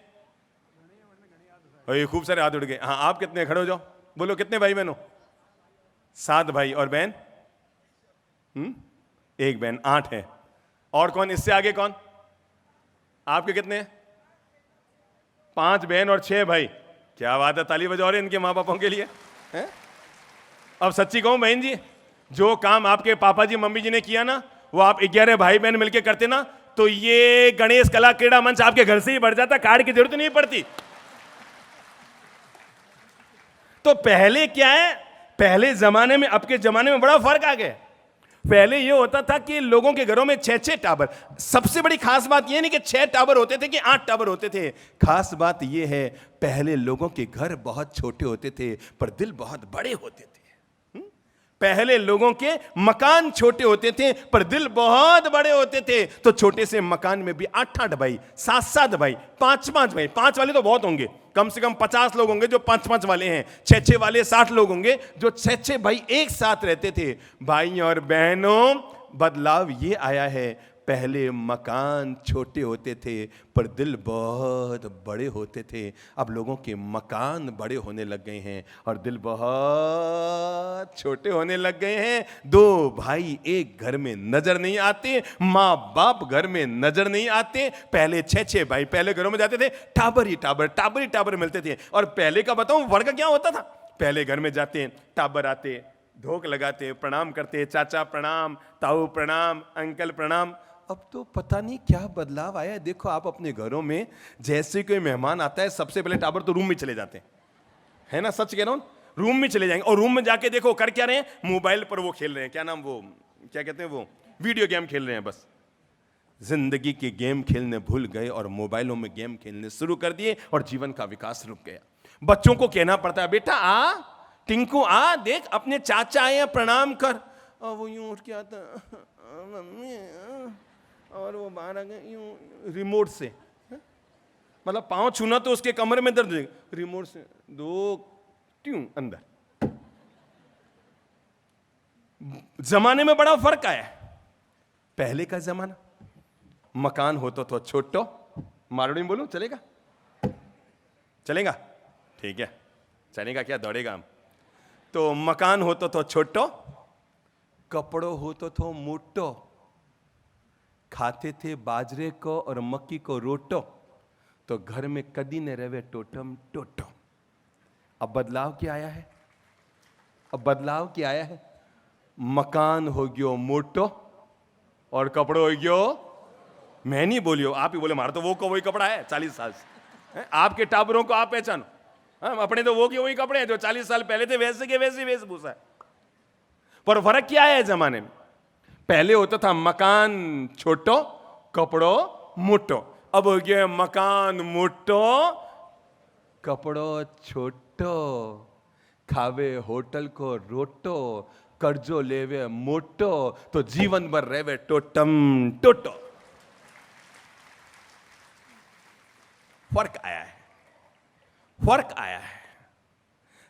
खूब सारे हाथ उड़ गए। हाँ आप कितने खड़े हो जाओ, बोलो कितने भाई बहन हो? 7 भाई और बहन 1 बहन, 8 है। और कौन इससे आगे कौन? आपके कितने हैं? 5 बहन और 6 भाई। क्या बात है, ताली बजाओ रहे इनके माँ बापों के लिए हैं? अब सच्ची कहूं बहन जी, जो काम आपके पापा जी मम्मी जी ने किया ना, वो आप 11 भाई बहन मिलके करते ना, तो ये गणेश कला क्रीड़ा मंच आपके घर से ही बढ़ जाता, कार्ड की जरूरत नहीं पड़ती। तो पहले क्या है, पहले जमाने में अब के जमाने में बड़ा फर्क आ गया। पहले ये होता था कि लोगों के घरों में 6-6 टावर। सबसे बड़ी खास बात ये नहीं कि 6 टावर होते थे कि 8 टावर होते थे। खास बात ये है, पहले लोगों के घर बहुत छोटे होते थे पर दिल बहुत बड़े होते थे। पहले लोगों के मकान छोटे होते थे पर दिल बहुत बड़े होते थे। तो छोटे से मकान में भी 8-8 भाई, 7-7 भाई, 5-5 भाई। 5 वाले तो बहुत होंगे, कम से कम 50 लोग होंगे जो 5-5 वाले हैं। 6-6 वाले 60 लोग होंगे जो 6-6 भाई एक साथ रहते थे। भाई और बहनों, बदलाव ये आया है, पहले मकान छोटे होते थे पर दिल बहुत बड़े होते थे। अब लोगों के मकान बड़े होने लग गए हैं और दिल बहुत छोटे होने लग गए हैं। 2 भाई एक घर में नजर नहीं आते, माँ बाप घर में नजर नहीं आते। पहले 6-6 भाई पहले घरों में जाते थे, टाबर ही टाबर मिलते थे। और पहले का बताऊं वर्ग क्या होता था? पहले घर में जाते, टाबर आते, धोख लगाते, प्रणाम करते, चाचा प्रणाम, ताऊ प्रणाम, अंकल प्रणाम। अब तो पता नहीं क्या बदलाव आया है। देखो आप अपने घरों में जैसे कोई मेहमान आता है, सबसे पहले टाबर तो रूम में चले जाते हैं, है ना? सच कह रहा हूं, रूम में चले जाएंगे और रूम में जाके देखो कर क्या रहे हैं, मोबाइल पर वो खेल रहे हैं, क्या नाम, वो क्या कहते हैं, वो वीडियो गेम खेल रहे हैं। बस जिंदगी के गेम खेलने भूल गए और मोबाइलों में गेम खेलने शुरू कर दिए और जीवन का विकास रुक गया। बच्चों को कहना पड़ता है, बेटा आ, टिंकू आ, देख अपने चाचा आए हैं, प्रणाम कर। और वो यूं उठ के आता, मम्मी, और वो बाहर आ गए यूं रिमोट से, मतलब पांव छूना तो उसके कमर में दर्द देगा, रिमोट से 2 ट्यूं अंदर। जमाने में बड़ा फर्क आया। पहले का जमाना, मकान होता तो छोटो, मारवाड़ी में बोलूं चलेगा? चलेगा? ठीक है, चलेगा क्या, दौड़ेगा हम। तो मकान होता तो छोटो, कपड़ो होतो तो मोटो, खाते थे बाजरे को और मक्की को रोटो, तो घर में कदी न रहे टोटम टोटो। अब बदलाव क्या आया है? मकान हो गयो मोटो और कपड़ो हो गयो, मैं नहीं बोलियो, आप ही बोले, मारा तो वो को वही कपड़ा है 40 साल से। आपके टाबरों को आप पहचानो, अपने तो वो के वही कपड़े हैं जो 40 साल पहले थे, वैसे के वैसे वेशभूषा है। पर फर्क क्या है जमाने में? पहले होता था मकान छोटो, कपड़ो मोटो। अब हो गया मकान मोटो, कपड़ो छोटो, खावे होटल को रोटो, कर्जो लेवे मोटो, तो जीवन भर रहे टोटम टोटो। फर्क आया है,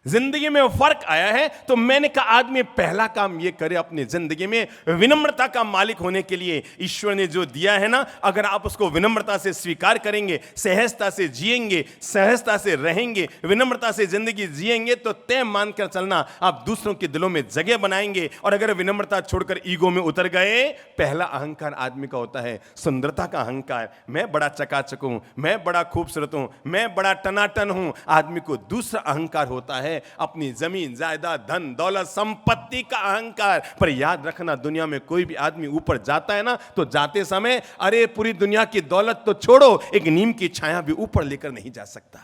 जिंदगी में फर्क आया है। तो मैंने कहा आदमी पहला काम ये करे अपनी जिंदगी में विनम्रता का मालिक होने के लिए। ईश्वर ने जो दिया है ना, अगर आप उसको विनम्रता से स्वीकार करेंगे, सहजता से जिएंगे, सहजता से रहेंगे, विनम्रता से जिंदगी जिएंगे, तो तय मानकर चलना आप दूसरों के दिलों में जगह बनाएंगे। और अगर विनम्रता छोड़कर ईगो में उतर गए, पहला अहंकार आदमी का होता है सुंदरता का अहंकार। मैं बड़ा चकाचक हूं, मैं बड़ा खूबसूरत हूं, मैं बड़ा टनाटन हूं। आदमी को दूसरा अहंकार होता है अपनी जमीन जायदाद धन दौलत संपत्ति का अहंकार। पर याद रखना, दुनिया में कोई भी आदमी ऊपर जाता है ना, तो जाते समय अरे पूरी दुनिया की दौलत तो छोड़ो, एक नीम की छाया भी ऊपर लेकर नहीं जा सकता,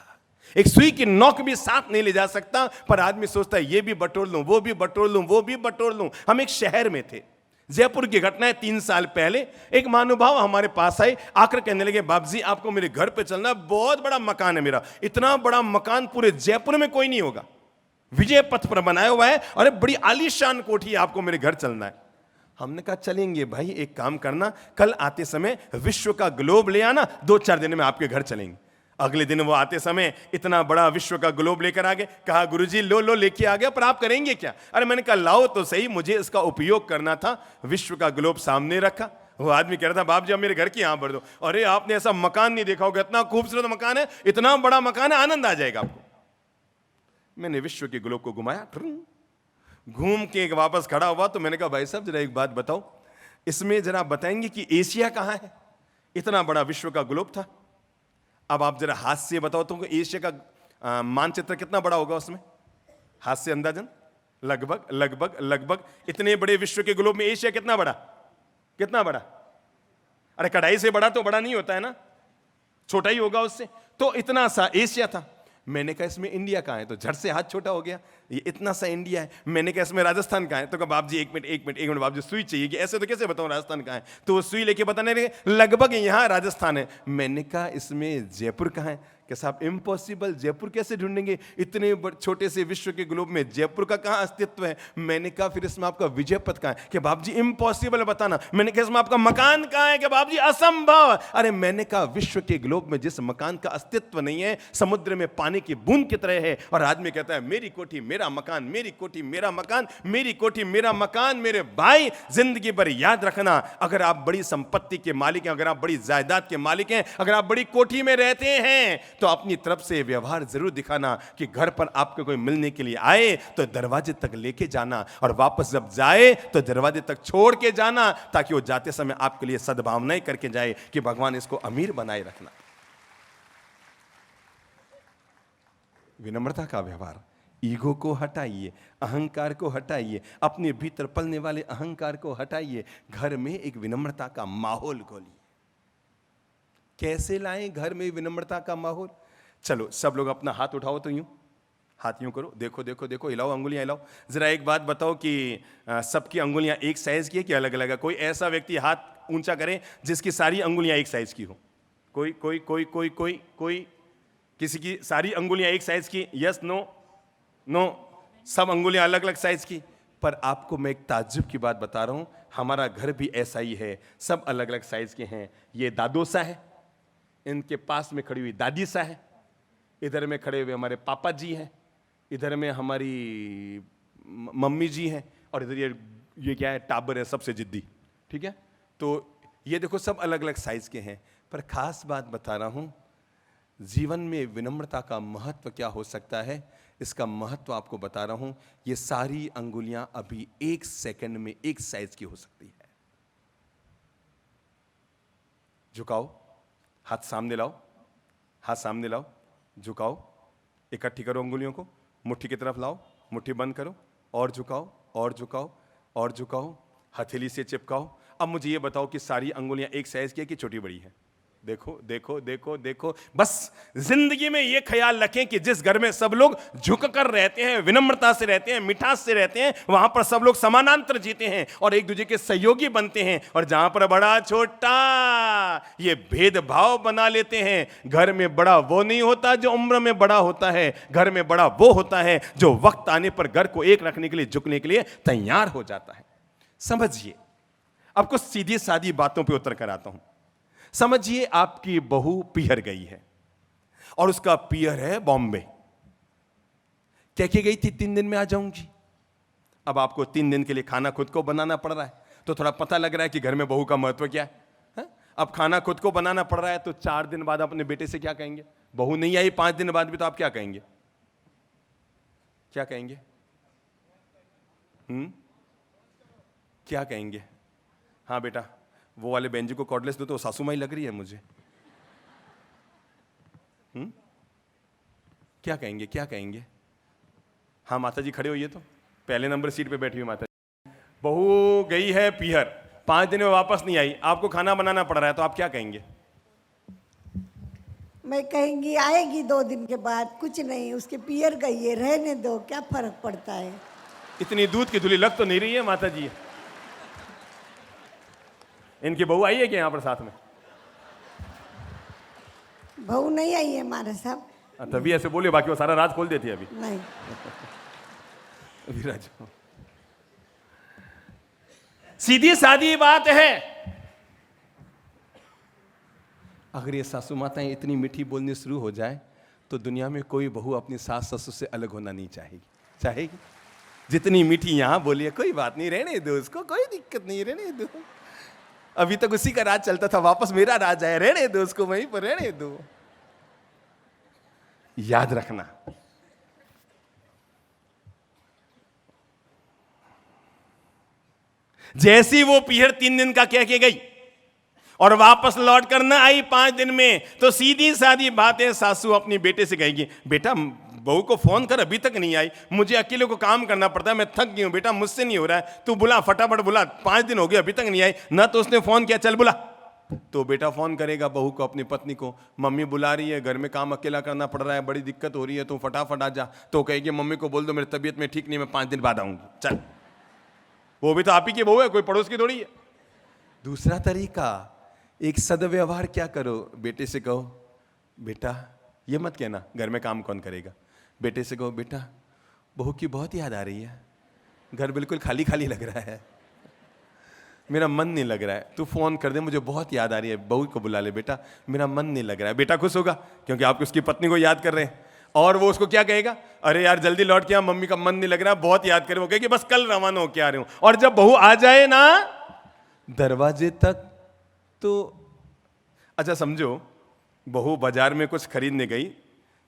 एक सुई की नोक भी साथ नहीं ले जा सकता। पर आदमी सोचता है ये भी बटोर लूं, वो भी बटोर लूं, वो भी बटोर लूं। हम एक शहर में थे, जयपुर की घटना है। 3 साल पहले एक महानुभाव हमारे पास आए, आकर कहने लगे, बाप जी आपको मेरे घर पे चलना, बहुत बड़ा मकान है मेरा, इतना बड़ा मकान पूरे जयपुर में कोई नहीं होगा, विजय पथ पर बनाया हुआ है, और बड़ी आलीशान कोठी है, आपको मेरे घर चलना है। हमने कहा चलेंगे भाई, एक काम करना, कल आते समय विश्व का ग्लोब ले आना, 2-4 दिन में आपके घर चलेंगे। अगले दिन वो आते समय इतना बड़ा विश्व का ग्लोब लेकर आ गए। कहा गुरुजी लो लेके आ गया, पर आप करेंगे क्या? अरे मैंने कहा लाओ तो सही, मुझे इसका उपयोग करना था। विश्व का ग्लोब सामने रखा। वो आदमी कह रहा था, बाप जी आप मेरे घर की यहां भर दो। अरे आपने ऐसा मकान नहीं देखा होगा, इतना खूबसूरत मकान है, इतना बड़ा मकान है, आनंद आ जाएगा आपको। मैंने विश्व के ग्लोब को घुमाया, घूम के वापस खड़ा हुआ तो मैंने कहा भाई साहब जरा एक बात बताओ, इसमें जरा बताएंगे कि एशिया कहां है? इतना बड़ा विश्व का ग्लोब था। अब आप जरा हाथ से बताओ तुमको एशिया का मानचित्र कितना बड़ा होगा उसमें, हाथ से अंदाजन? लगभग लगभग लगभग इतने बड़े विश्व के ग्लोब में एशिया कितना बड़ा? कितना बड़ा? अरे कढ़ाई से बड़ा तो बड़ा नहीं होता है ना, छोटा ही होगा उससे। तो इतना सा एशिया था। मैंने कहा इसमें इंडिया कहाँ है? तो झट से हाथ छोटा हो गया, ये इतना सा इंडिया है। मैंने कहा इसमें राजस्थान कहाँ है? तो कहा बाप जी एक मिनट बाप जी सुई चाहिए कि ऐसे तो कैसे बताऊं राजस्थान कहाँ है? तो वो सुई लेके बताने लगे लगभग यहाँ राजस्थान है। मैंने कहा इसमें जयपुर कहाँ है? कि साहब इम्पॉसिबल, जयपुर कैसे ढूंढेंगे? इतने छोटे से विश्व के ग्लोब में जयपुर का कहाँ अस्तित्व है? मैंने कहा फिर इसमें आपका विजय पथ कहाँ है? कि बाप जी इम्पॉसिबल बताना। मैंने कहा इसमें आपका मकान कहाँ है? कि बाप जी असंभव। अरे मैंने कहा विश्व के ग्लोब में जिस मकान का अस्तित्व नहीं है, समुद्र में पानी की बूंद की तरह है, और आदमी कहता है मेरी कोठी मेरा मकान, मेरी कोठी मेरा मकान, मेरी कोठी मेरा मकान। मेरे भाई जिंदगी भर याद रखना, अगर आप बड़ी संपत्ति के मालिक हैं, अगर आप बड़ी जायदाद के मालिक हैं, अगर आप बड़ी कोठी में रहते हैं, तो अपनी तरफ से व्यवहार जरूर दिखाना कि घर पर आपको कोई मिलने के लिए आए तो दरवाजे तक लेके जाना, और वापस जब जाए तो दरवाजे तक छोड़ के जाना, ताकि वो जाते समय आपके लिए सद्भावनाएं करके जाए कि भगवान इसको अमीर बनाए रखना। विनम्रता का व्यवहार, ईगो को हटाइए, अहंकार को हटाइए, अपने भीतर पलने वाले अहंकार को हटाइए, घर में एक विनम्रता का माहौल खोलिए। कैसे लाएं घर में विनम्रता का माहौल? चलो सब लोग अपना हाथ उठाओ, तो यूं हाथ यूं करो, देखो देखो देखो, हिलाओ अंगुलियां हिलाओ। जरा एक बात बताओ कि सबकी अंगुलियां एक साइज की है कि अलग अलग है? कोई ऐसा व्यक्ति हाथ ऊंचा करे जिसकी सारी अंगुलियां एक साइज की हो? कोई कोई कोई कोई कोई कोई किसी की सारी अंगुलियां एक साइज की? यस नो नो, सब अंगुलियां अलग अलग साइज की। पर आपको मैं एक ताज्जुब की बात बता रहा हूं, हमारा घर भी ऐसा ही है, सब अलग अलग साइज के हैं। ये दादो सा है, इनके पास में खड़ी हुई दादी सा है, इधर में खड़े हुए हमारे पापा जी हैं, इधर में हमारी मम्मी जी हैं, और इधर ये क्या है, टाबर है सबसे जिद्दी। ठीक है, तो ये देखो सब अलग अलग साइज के हैं। पर खास बात बता रहा हूं, जीवन में विनम्रता का महत्व क्या हो सकता है, इसका महत्व आपको बता रहा हूं। ये सारी अंगुलियां अभी 1 सेकंड में एक साइज की हो सकती है। झुकाओ, हाथ सामने लाओ, हाथ सामने लाओ, झुकाओ, इकट्ठी करो अंगुलियों को, मुट्ठी की तरफ लाओ, मुट्ठी बंद करो, और झुकाओ और झुकाओ और झुकाओ, हथेली से चिपकाओ। अब मुझे ये बताओ कि सारी अंगुलियां एक साइज की है कि छोटी बड़ी है? देखो देखो देखो देखो। बस जिंदगी में ये ख्याल रखें कि जिस घर में सब लोग झुक कर रहते हैं, विनम्रता से रहते हैं, मिठास से रहते हैं, वहां पर सब लोग समानांतर जीते हैं और एक दूसरे के सहयोगी बनते हैं। और जहां पर बड़ा छोटा ये भेदभाव बना लेते हैं, घर में बड़ा वो नहीं होता जो उम्र में बड़ा होता है, घर में बड़ा वो होता है जो वक्त आने पर घर को एक रखने के लिए, झुकने के लिए तैयार हो जाता है। समझिए, अब कुछ सीधी सादी बातों पर उतर कर आता हूं। समझिए, आपकी बहू पियर गई है और उसका पियर है बॉम्बे। कह के गई थी 3 दिन में आ जाऊंगी। अब आपको 3 दिन के लिए खाना खुद को बनाना पड़ रहा है, तो थोड़ा पता लग रहा है कि घर में बहू का महत्व क्या है। अब खाना खुद को बनाना पड़ रहा है, तो 4 दिन बाद अपने बेटे से क्या कहेंगे? बहू नहीं आई 5 दिन बाद भी, तो आप क्या कहेंगे? क्या कहेंगे? क्या कहेंगे? हाँ बेटा, वो वाले बेंजी को कॉर्डलेस दो, तो सासू माई लग रही है मुझे। क्या कहेंगे? क्या कहेंगे? हाँ माता जी खड़े होइए, तो पहले नंबर सीट पे बैठी हुई माता जी। बहू गई है पियर, 5 दिन में वापस नहीं आई, आपको खाना बनाना पड़ रहा है, तो आप क्या कहेंगे? मैं कहेंगी आएगी 2 दिन के बाद, कुछ नहीं, उसके पियर गई है, रहने दो, क्या फर्क पड़ता है। इतनी दूध की धुली लग तो नहीं रही है माता जी? इनकी बहू आई है क्या यहाँ पर साथ में? बहू नहीं आई है हमारे साथ। तभी ऐसे बोलिए, बाकी वो सारा राज खोल देती है अभी। नहीं। विराज, सीधी सादी बात है, अगर ये सासू माताएं इतनी मीठी बोलनी शुरू हो जाए तो दुनिया में कोई बहू अपनी सास ससुर से अलग होना नहीं चाहेगी। चाहेगी? जितनी मीठी यहां बोली है, कोई बात नहीं, रहने दो उसको, कोई दिक्कत नहीं, रहने दो, अभी तक उसी का राज चलता था, वापस मेरा राज आया, रहने दो उसको, वहीं पर रहने दो। याद रखना, जैसी वो पीहर 3 दिन का कह के गई और वापस लौट कर ना आई 5 दिन में, तो सीधी सादी बातें सासू अपनी बेटे से कहेगी, बेटा बहू को फोन कर, अभी तक नहीं आई, मुझे अकेले को काम करना पड़ता है, मैं थक गई हूं बेटा, मुझसे नहीं हो रहा है, तू बुला, फटाफट बुला, 5 दिन हो गए अभी तक नहीं आई ना। तो उसने फोन किया, चल बुला, तो बेटा फोन करेगा बहू को, अपनी पत्नी को, मम्मी बुला रही है, घर में काम अकेला करना पड़ रहा है, बड़ी दिक्कत हो रही है, तू फटाफट आ जा। तो कहेगी मम्मी को बोल दो मेरी तबीयत में ठीक नहीं, मैं 5 दिन बाद आऊंगी, चल। वो भी तो आप ही की बहू है, कोई पड़ोस की थोड़ी है। दूसरा तरीका, एक सदव्यवहार क्या करो, बेटे से कहो, बेटा ये मत कहना घर में काम कौन करेगा, बेटे से कहो, बेटा बहू की बहुत याद आ रही है, घर बिल्कुल खाली खाली लग रहा है, मेरा मन नहीं लग रहा है, तू फोन कर दे, मुझे बहुत याद आ रही है, बहू को बुला ले बेटा, मेरा मन नहीं लग रहा है। बेटा खुश होगा क्योंकि आप उसकी पत्नी को याद कर रहे हैं। और वो उसको क्या कहेगा, अरे यार जल्दी लौट के आ, मम्मी का मन नहीं लग रहा, बहुत याद करे। वो कहेगी बस कल रवाना होके आ रही हूं। और जब बहू आ जाए ना दरवाजे तक, तो अच्छा समझो बहू बाजार में कुछ खरीदने गई,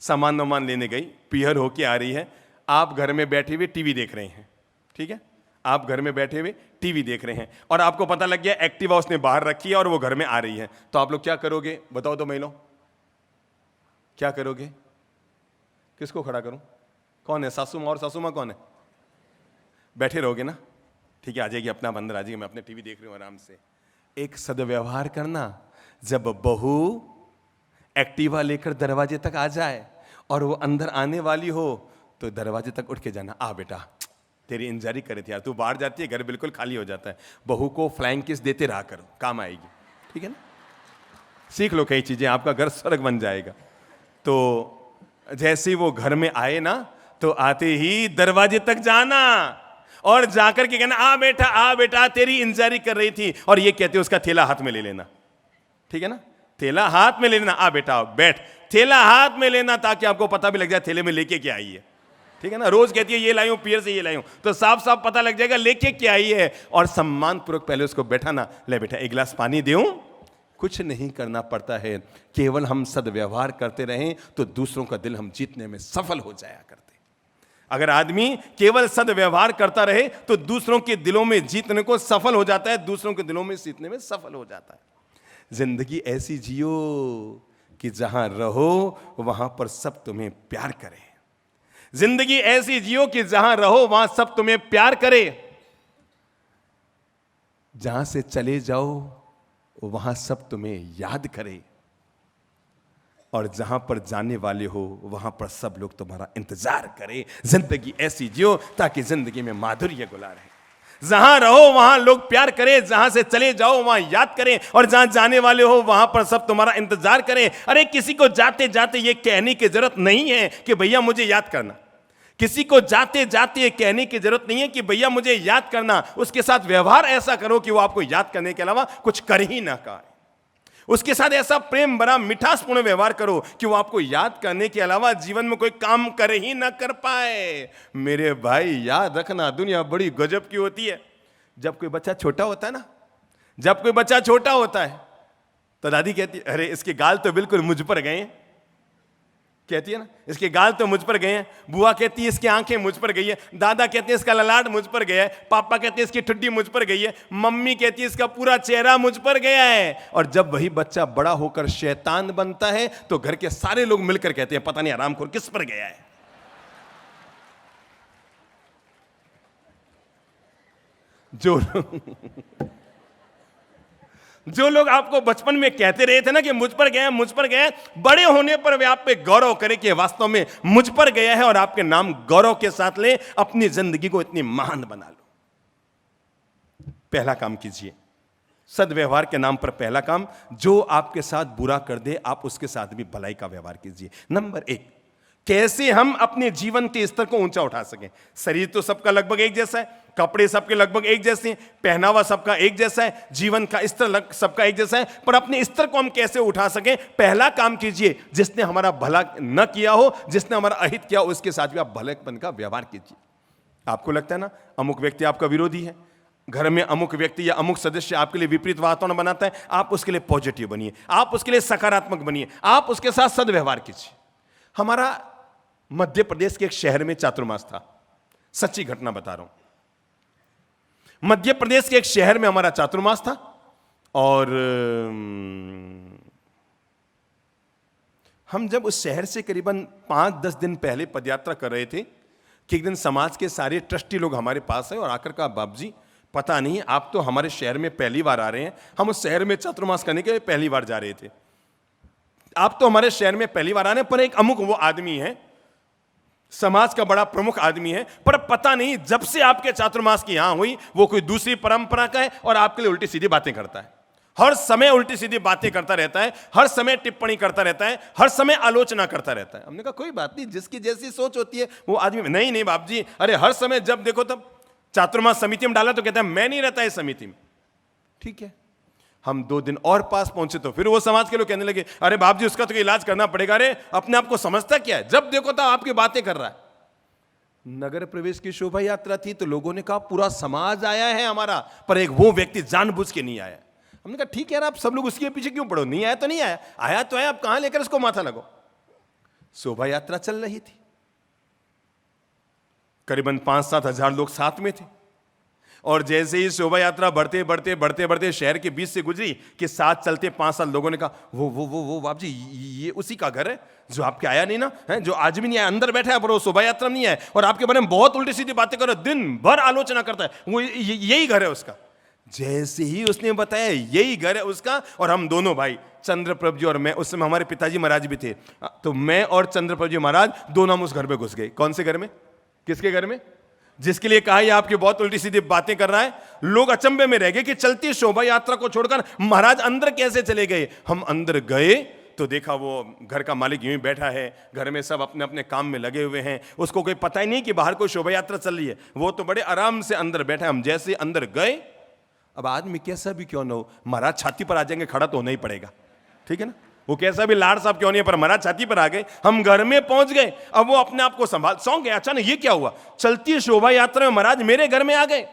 सामान वामान लेने गई, पीहर होके आ रही है, आप घर में बैठे हुए टीवी देख रहे हैं, ठीक है, आप घर में बैठे हुए टीवी देख रहे हैं और आपको पता लग गया एक्टिवा उसने बाहर रखी है और वो घर में आ रही है, तो आप लोग क्या करोगे बताओ तो महिलाओं, क्या करोगे? किसको खड़ा करूं? कौन है? सासू माँ? और सासू माँ कौन है? बैठे रहोगे ना, ठीक है, आ जाएगी अपना अंदर आ जाएगी, मैं अपने टीवी देख रही हूं आराम से। एक सदव्यवहार करना, जब बहू एक्टिवा लेकर दरवाजे तक आ जाए और वो अंदर आने वाली हो तो दरवाजे तक उठ के जाना, आ बेटा तेरी इंतजारी करे थे यार, तू बाहर जाती है घर बिल्कुल खाली हो जाता है, बहू को फ्लाइंग किस देते रहा करो, काम आएगी, ठीक है ना, सीख लो कई चीजें, आपका घर स्वर्ग बन जाएगा। तो जैसे ही वो घर में आए ना, तो आते ही दरवाजे तक जाना और जाकर के कहना, आ बेटा तेरी इंतजारी कर रही थी, और ये कहते उसका थैला हाथ में ले लेना, ठीक है ना, थैला हाथ में ले लेना, आ बेटा बैठ, थैला हाथ में लेना ताकि आपको पता भी लग जाए थैले में लेके क्या आई है, ठीक है ना। रोज कहती है ये लाई हूं पीर से, ये लाई हूं, तो साफ साफ पता लग जाएगा लेके क्या आई है। और सम्मान पूर्वक पहले उसको बैठाना, ले बेटा एक गिलास पानी दूं, कुछ नहीं करना पड़ता है, केवल हम सद्व्यवहार करते रहें तो दूसरों का दिल हम जीतने में सफल हो जाया करते। अगर आदमी केवल सद्व्यवहार करता रहे तो दूसरों के दिलों में जीतने को सफल हो जाता है, दूसरों के दिलों में जीतने में सफल हो जाता है। जिंदगी ऐसी जियो कि जहां रहो वहां पर सब तुम्हें प्यार करे, जिंदगी ऐसी जियो कि जहां रहो वहां सब तुम्हें प्यार करे, जहां से चले जाओ वहां सब तुम्हें याद करे, और जहां पर जाने वाले हो वहां पर सब लोग तुम्हारा इंतजार करें। जिंदगी ऐसी जियो ताकि जिंदगी में माधुर्य घुला रहे, जहां रहो वहां लोग प्यार करें, जहां से चले जाओ वहां याद करें, और जहां जाने वाले हो वहां पर सब तुम्हारा इंतजार करें। अरे किसी को जाते जाते ये कहने की जरूरत नहीं है कि भैया मुझे याद करना, किसी को जाते जाते ये कहने की जरूरत नहीं है कि भैया मुझे याद करना, उसके साथ व्यवहार ऐसा करो कि वो आपको याद करने के अलावा कुछ कर ही ना पाए, उसके साथ ऐसा प्रेम भरा मिठासपूर्ण व्यवहार करो कि वो आपको याद करने के अलावा जीवन में कोई काम कर ही ना कर पाए। मेरे भाई याद रखना, दुनिया बड़ी गजब की होती है। जब कोई बच्चा छोटा होता है ना, जब कोई बच्चा छोटा होता है तो दादी कहती है अरे इसके गाल तो बिल्कुल मुझ पर गए हैं, कहती है ना, इसके गाल तो मुझ पर गए हैं। बुआ कहती है इसकी आंखें मुझ पर गई है, दादा कहते हैं इसका ललाट मुझ पर गया है, पापा कहते हैं इसकी ठुड्डी मुझ पर गई है, मम्मी कहती है इसका पूरा चेहरा मुझ पर गया है। और जब वही बच्चा बड़ा होकर शैतान बनता है तो घर के सारे लोग मिलकर कहते हैं पता नहीं हरामखोर किस पर गया है। जो लोग आपको बचपन में कहते रहे थे ना कि मुझ पर गया, मुझ पर गया, बड़े होने पर वे आप पे गौरव करें कि वास्तव में मुझ पर गया है, और आपके नाम गौरव के साथ ले, अपनी जिंदगी को इतनी महान बना लो। पहला काम कीजिए, सद्व्यवहार के नाम पर पहला काम, जो आपके साथ बुरा कर दे आप उसके साथ भी भलाई का व्यवहार कीजिए। नंबर 1, कैसे हम अपने जीवन के स्तर को ऊंचा उठा सकें। शरीर तो सबका लगभग एक जैसा है, कपड़े सबके लगभग एक जैसे हैं, पहनावा सबका एक जैसा है, जीवन का स्तर सबका एक जैसा है, पर अपने स्तर को हम कैसे उठा सकें। पहला काम कीजिए, जिसने हमारा भला न किया हो, जिसने हमारा अहित किया हो, उसके साथ भी आप भलेपन का व्यवहार कीजिए। आपको लगता है ना अमुक व्यक्ति आपका विरोधी है, घर में अमुक व्यक्ति या अमुक सदस्य आपके लिए विपरीत वातावरण बनाता है, आप उसके लिए पॉजिटिव बनिए, आप उसके लिए सकारात्मक बनिए, आप उसके साथ सद्व्यवहार कीजिए। हमारा मध्य प्रदेश के एक शहर में चातुर्मास था, सच्ची घटना बता रहा हूं। मध्य प्रदेश के एक शहर में हमारा चातुर्मास था और हम जब उस शहर से करीबन 5-10 दिन पहले पदयात्रा कर रहे थे कि एक दिन समाज के सारे ट्रस्टी लोग हमारे पास आए और आकर कहा, बाप जी पता नहीं आप तो हमारे शहर में पहली बार आ रहे हैं, हम उस शहर में चातुर्मास करने के लिए पहली बार जा रहे थे, आप तो हमारे शहर में पहली बार आ रहे हैं, पर एक अमुक वो आदमी है, समाज का बड़ा प्रमुख आदमी है, पर पता नहीं जब से आपके चातुर्मास की यहां हुई वो कोई दूसरी परंपरा का है और आपके लिए उल्टी सीधी बातें करता है, हर समय उल्टी सीधी बातें करता रहता है, हर समय टिप्पणी करता रहता है, हर समय आलोचना करता रहता है। हमने कहा कोई बात नहीं, जिसकी जैसी सोच होती है वो आदमी। नहीं बाप जी, अरे हर समय जब देखो तब चातुर्मास समिति में डाला तो कहता है मैं नहीं रहता इस समिति में। ठीक है, हम 2 दिन और पास पहुंचे तो फिर वो समाज के लोग कहने लगे, अरे बाप जी उसका तो इलाज करना पड़ेगा, अरे अपने आप को समझता क्या है, जब देखो तब आपकी बातें कर रहा है। नगर प्रवेश की शोभा यात्रा थी तो लोगों ने कहा पूरा समाज आया है हमारा, पर एक वो व्यक्ति जानबूझ के नहीं आया। हमने कहा ठीक है यार, आप सब लोग उसके पीछे क्यों पड़ो, नहीं आया तो नहीं आया, आया तो आया, आप कहां लेकर उसको माथा लगो। शोभा यात्रा चल रही थी, करीबन 5-7 हजार लोग साथ में थे और जैसे ही शोभा यात्रा बढ़ते बढ़ते बढ़ते बढ़ते शहर के बीच से गुजरी कि साथ चलते 5 लोगों ने कहा वो बाप जी ये उसी का घर है जो आपके आया नहीं ना, है जो आज भी नहीं आया, अंदर बैठा है पर वो शोभा यात्रा में नहीं है और आपके बारे में बहुत उल्टी सीधी बातें कर रहा है, दिन भर आलोचना करता है, वो यही घर है उसका। जैसे ही उसने बताया यही घर है उसका, और हम दोनों भाई चंद्रप्रभ जी और मैं, उस समय हमारे पिताजी महाराज भी थे, तो मैं और चंद्रप्रभ जी महाराज दोनों हम उस घर में घुस गए। कौन से घर में, किसके घर में, जिसके लिए कहा यह आपकी बहुत उल्टी सीधी बातें कर रहा है। लोग अचंभे में रह गए कि चलती शोभा यात्रा को छोड़कर महाराज अंदर कैसे चले गए। हम अंदर गए तो देखा वो घर का मालिक यूं ही बैठा है, घर में सब अपने अपने काम में लगे हुए हैं, उसको कोई पता ही नहीं कि बाहर कोई शोभा यात्रा चल रही है, वो तो बड़े आराम से अंदर बैठा है। हम जैसे अंदर गए, अब आदमी कैसा भी क्यों ना हो, महाराज छाती पर आ जाएंगे, खड़ा तो होना ही पड़ेगा, ठीक है ना, वो कैसा भी लाड साहब क्यों नहीं है, पर महाराज छाती पर आ गए। हम घर में पहुंच गए, अब वो अपने आप को संभाल सौंग गए। अचानक ये क्या हुआ, चलती शोभा यात्रा में महाराज मेरे घर में आ गए।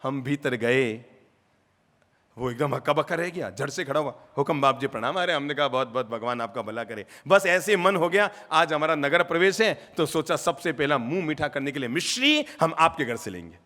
हम भीतर गए, वो एकदम हक्का बक्का रह गया, झट से खड़ा हुआ, हुक्म बाप जी प्रणाम। अरे हमने कहा बहुत बहुत भगवान आपका भला करे। बस ऐसे मन हो गया, आज हमारा नगर प्रवेश है तो सोचा सबसे पहला मुंह मीठा करने के लिए मिश्री हम आपके घर से लेंगे।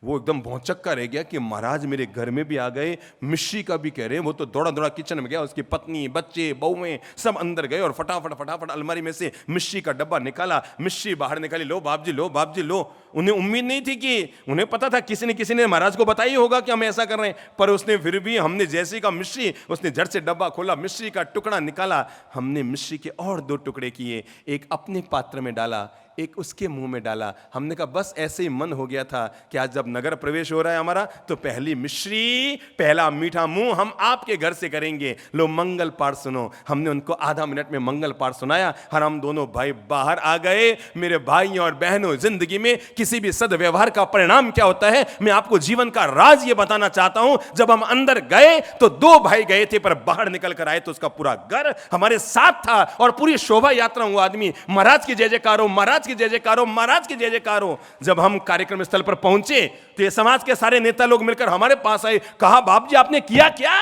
वो एकदम भौचक्का रह गया कि महाराज मेरे घर में भी आ गए, मिश्री का भी कह रहे हैं। वो तो दौड़ा दौड़ा किचन में गया, उसकी पत्नी बच्चे बहुएं सब अंदर गए और फटाफट फटाफट अलमारी में से मिश्री का डब्बा निकाला, मिश्री बाहर निकाली, लो बाप जी लो, बाप जी लो। उन्हें उम्मीद नहीं थी कि, उन्हें पता था किसी ने महाराज को बताया ही होगा कि हम ऐसा कर रहे हैं, पर उसने फिर भी, हमने जैसे का मिश्री, उसने झट से डब्बा खोला, मिश्री का टुकड़ा निकाला, हमने मिश्री के और 2 टुकड़े किए, एक अपने पात्र में डाला, एक उसके मुंह में डाला। हमने कहा बस ऐसे ही मन हो गया था कि आज जब नगर प्रवेश हो रहा है हमारा, तो पहली मिश्री, पहला मीठा मुंह हम आपके घर से करेंगे। लो मंगल पाठ सुनो। हमने उनको आधा मिनट में मंगल पाठ सुनाया और हम दोनों भाई बाहर आ गए। मेरे भाइयों और बहनों, जिंदगी में किसी भी सद्व्यवहार का परिणाम क्या होता है, मैं आपको जीवन का राज ये बताना चाहता हूं। जब हम अंदर गए तो 2 भाई गए थे, पर बाहर निकल कर आए तो उसका पूरा घर हमारे साथ था और पूरी शोभा यात्रा हुआ आदमी, महाराज की जय जयकार हो, महाराज की जय जयकार हो, महाराज की जय जयकार हो। जब हम कार्यक्रम स्थल पर पहुंचे तो ये समाज के सारे नेता लोग मिलकर हमारे पास आए, कहा बाप जी आपने किया क्या,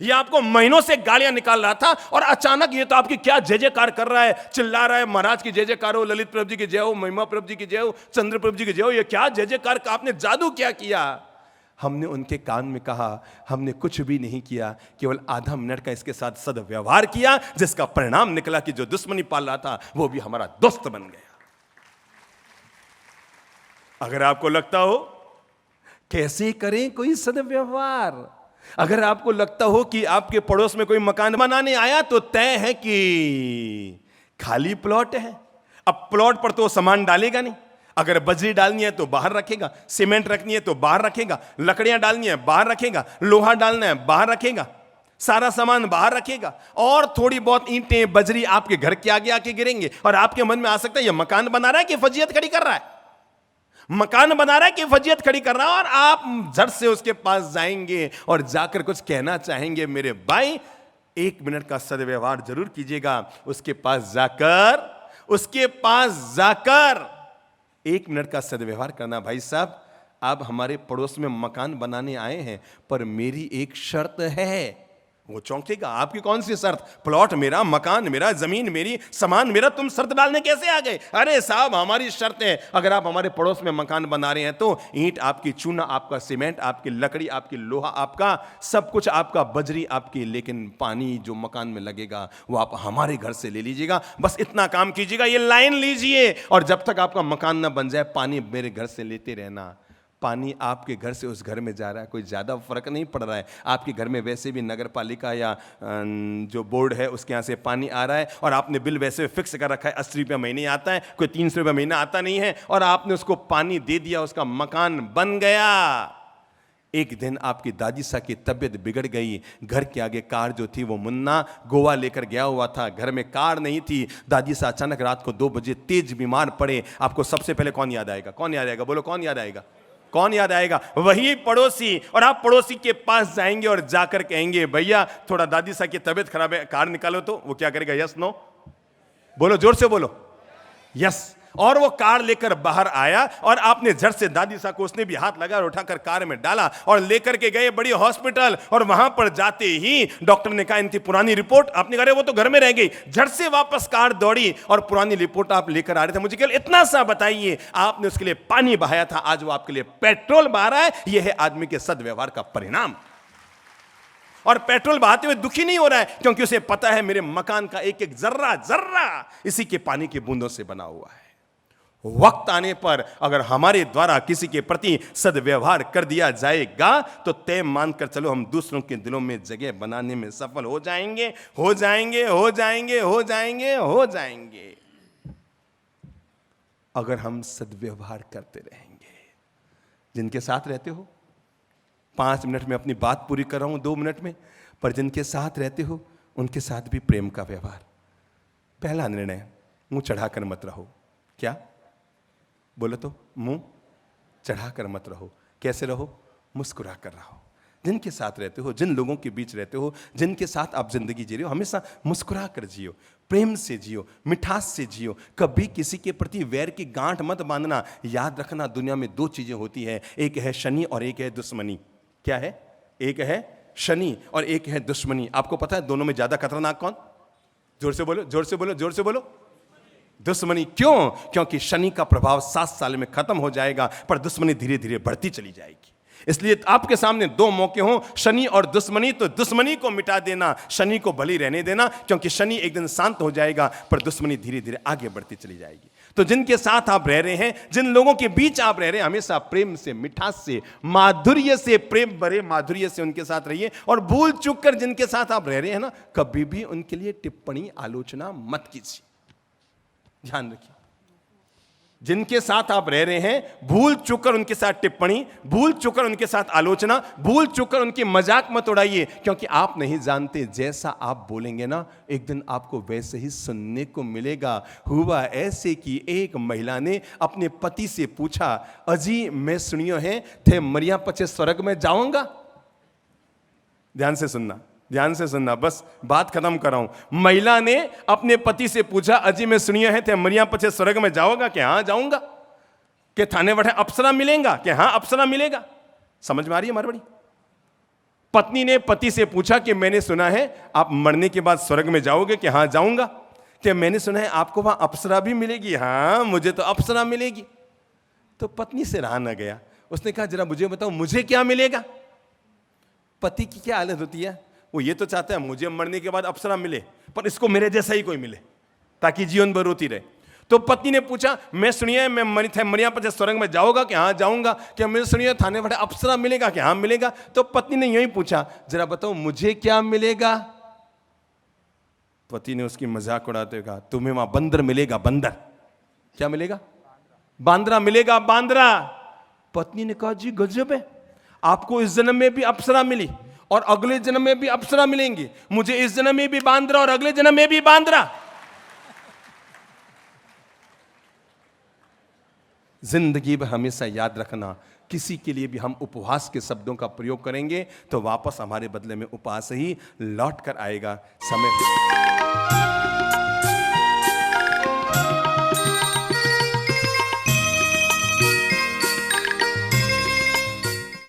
ये आपको महीनों से गालियां निकाल रहा था और अचानक ये तो आपकी क्या जय जयकार कर रहा है, चिल्ला रहा है महाराज की जय जयकार हो, ललित प्रभु जी की जय हो, महिमा प्रभु जी की जय हो, चंद्र प्रभु जी की जय हो, ये क्या जय जयकार का आपने जादू क्या किया। हमने उनके कान में कहा हमने कुछ भी नहीं किया, केवल आधा मिनट का इसके साथ सद्व्यवहार किया, जिसका परिणाम निकला कि जो दुश्मनी पाल रहा था वो भी हमारा दोस्त बन गया। अगर आपको लगता हो कैसे करें कोई सद्व्यवहार, अगर आपको लगता हो कि आपके पड़ोस में कोई मकान बनाने आया तो तय है कि खाली प्लॉट है, अब प्लॉट पर तो सामान डालेगा नहीं, अगर बजरी डालनी है तो बाहर रखेगा, सीमेंट रखनी है तो बाहर रखेगा, लकड़ियां डालनी है बाहर रखेगा, लोहा डालना है बाहर रखेगा, सारा सामान बाहर रखेगा। और थोड़ी बहुत ईंटें बजरी आपके घर के आगे आके गिरेंगे और आपके मन में आ सकता है ये मकान बना रहा है कि फजीयत खड़ी कर रहा है, मकान बना रहा है कि फजीयत खड़ी कर रहा है। और आप झट से उसके पास जाएंगे और जाकर कुछ कहना चाहेंगे। मेरे भाई, 1 मिनट का सदव्यवहार जरूर कीजिएगा। उसके पास जाकर 1 मिनट का सदव्यवहार करना। भाई साहब, आप हमारे पड़ोस में मकान बनाने आए हैं, पर मेरी एक शर्त है। वो चौंकेगा, आपकी कौन सी शर्त? प्लॉट मेरा, मकान मेरा, जमीन मेरी, सामान मेरा, तुम शर्त डालने कैसे आ गए? अरे साहब, हमारी शर्त है, अगर आप हमारे पड़ोस में मकान बना रहे हैं तो ईंट आपकी, चूना आपका, सीमेंट आपकी, लकड़ी आपकी, लोहा आपका, सब कुछ आपका, बजरी आपकी, लेकिन पानी जो मकान में लगेगा वो आप हमारे घर से ले लीजिएगा। बस इतना काम कीजिएगा, ये लाइन लीजिए, और जब तक आपका मकान ना बन जाए पानी मेरे घर से लेते रहना। पानी आपके घर से उस घर में जा रहा है, कोई ज़्यादा फर्क नहीं पड़ रहा है। आपके घर में वैसे भी नगर पालिका या जो बोर्ड है उसके यहाँ से पानी आ रहा है, और आपने बिल वैसे फिक्स कर रखा है, 80 रुपये महीने आता है, कोई 300 रुपये महीना आता नहीं है, और आपने उसको पानी दे दिया, उसका मकान बन गया। एक दिन आपकी दादी सा की तबीयत बिगड़ गई। घर के आगे कार जो थी वो मुन्ना गोवा लेकर गया हुआ था, घर में कार नहीं थी। दादी सा अचानक रात को 2 बजे तेज बीमार पड़े। आपको सबसे पहले कौन याद आएगा? कौन याद आएगा? बोलो, कौन याद आएगा? कौन याद आएगा? वही पड़ोसी। और आप पड़ोसी के पास जाएंगे और जाकर कहेंगे, भैया थोड़ा दादी सा की तबीयत खराब है, कार निकालो। तो वो क्या करेगा? यस नो बोलो, जोर से बोलो, यस। और वो कार लेकर बाहर आया, और आपने झट से दादी सा को, उसने भी हाथ लगा और उठाकर कार में डाला और लेकर के गए बड़ी हॉस्पिटल। और वहां पर जाते ही डॉक्टर ने कहा इनकी पुरानी रिपोर्ट। आपने कहा वो तो घर में रह गई। झट से वापस कार दौड़ी और पुरानी रिपोर्ट आप लेकर आ रहे थे, मुझे केवल इतना सा बताइए, आपने उसके लिए पानी बहाया था, आज वो आपके लिए पेट्रोल बहा रहा है। यह है आदमी के सद्व्यवहार का परिणाम। और पेट्रोल बहाते हुए दुखी नहीं हो रहा है, क्योंकि उसे पता है मेरे मकान का एक एक जर्रा इसी के पानी की बूंदों से बना हुआ है। वक्त आने पर अगर हमारे द्वारा किसी के प्रति सद्व्यवहार कर दिया जाएगा तो तय मानकर चलो, हम दूसरों के दिलों में जगह बनाने में सफल हो जाएंगे, हो जाएंगे, हो जाएंगे, हो जाएंगे, हो जाएंगे। अगर हम सद्व्यवहार करते रहेंगे। जिनके साथ रहते हो, 5 मिनट में अपनी बात पूरी कर रहा हूं, 2 मिनट में, पर जिनके साथ रहते हो उनके साथ भी प्रेम का व्यवहार। पहला निर्णय, मुंह चढ़ाकर मत रहो। क्या बोलो? तो मुंह चढ़ाकर मत रहो। कैसे रहो? मुस्कुरा कर रहो। जिनके साथ रहते हो, जिन लोगों के बीच रहते हो, जिनके साथ आप जिंदगी जी रहे हो, हमेशा मुस्कुरा कर जियो, प्रेम से जियो, मिठास से जियो। कभी किसी के प्रति वैर की गांठ मत बांधना। याद रखना, दुनिया में 2 चीजें होती है, एक है शनि और एक है दुश्मनी। क्या है? एक है शनि और एक है दुश्मनी। आपको पता है दोनों में ज्यादा खतरनाक कौन? जोर से बोलो, जोर से बोलो, जोर से बोलो। दुश्मनी। क्यों? क्योंकि शनि का प्रभाव 7 साल में खत्म हो जाएगा, पर दुश्मनी धीरे धीरे बढ़ती चली जाएगी। इसलिए आपके सामने 2 मौके हों, शनि और दुश्मनी, तो दुश्मनी को मिटा देना, शनि को भली रहने देना, क्योंकि शनि एक दिन शांत हो जाएगा, पर दुश्मनी धीरे धीरे आगे बढ़ती चली जाएगी। तो जिनके साथ आप रह रहे हैं, जिन लोगों के बीच आप रह रहे हैं, हमेशा प्रेम से, मिठास से, माधुर्य से, प्रेम भरे माधुर्य से उनके साथ रहिए। और भूल चूक कर जिनके साथ आप रह रहे हैं ना, कभी भी उनके लिए टिप्पणी, आलोचना मत कीजिए। ध्यान रखिए, जिनके साथ आप रह रहे हैं, भूल चूक कर उनके साथ टिप्पणी, भूल चूक कर उनके साथ आलोचना, भूल चूक कर उनकी मजाक मत उड़ाइए, क्योंकि आप नहीं जानते जैसा आप बोलेंगे ना, एक दिन आपको वैसे ही सुनने को मिलेगा। हुआ ऐसे कि एक महिला ने अपने पति से पूछा, अजी मैं सुनियो है थे मरिया पचे स्वर्ग में जाऊंगा। ध्यान से सुनना, ध्यान से सुनना, बस बात खत्म कर रहा हूं। महिला ने अपने पति से पूछा, अजी मैं सुनिया है थे मरिया पचे स्वर्ग में जाओगा? कि हाँ जाऊंगा। कि थाने बैठे अप्सरा मिलेगा? कि हाँ अप्सरा मिलेगा। समझ में आ रही है मरबड़ी? पत्नी ने पति से पूछा कि मैंने सुना है आप मरने के बाद स्वर्ग में जाओगे? कि हाँ जाऊंगा। कि मैंने सुना है आपको वहां अप्सरा भी मिलेगी? हाँ मुझे तो अप्सरा मिलेगी। तो पत्नी से रहा न गया, उसने कहा जरा मुझे बताओ मुझे क्या मिलेगा? पति की क्या हालत होती है, वो ये तो चाहता है मुझे मरने के बाद अप्सरा मिले, पर इसको मेरे जैसा ही कोई मिले ताकि जीवन भर रोती रहे। तो पत्नी ने पूछा, मैं सुनिए मैं मरिया पचे स्वर्ग में जाओगा? कि हाँ जाऊंगा। क्या मैं सुनिए थाने बैठे अप्सरा मिलेगा? कि हाँ मिलेगा। तो पत्नी ने यही पूछा, जरा बताओ मुझे क्या मिलेगा? पति ने उसकी मजाक उड़ाते हुए कहा, तुम्हें वहां बंदर मिलेगा। बंदर क्या मिलेगा? बांद्रा मिलेगा, बांद्रा। पत्नी ने कहा जी गजब है, आपको इस जन्म में भी अप्सरा मिली और अगले जन्म में भी अप्सरा मिलेंगी, मुझे इस जन्म में भी बांद्रा और अगले जन्म में भी बांद्रा। जिंदगी भर हमेशा याद रखना, किसी के लिए भी हम उपहास के शब्दों का प्रयोग करेंगे तो वापस हमारे बदले में उपहास ही लौट कर आएगा। समय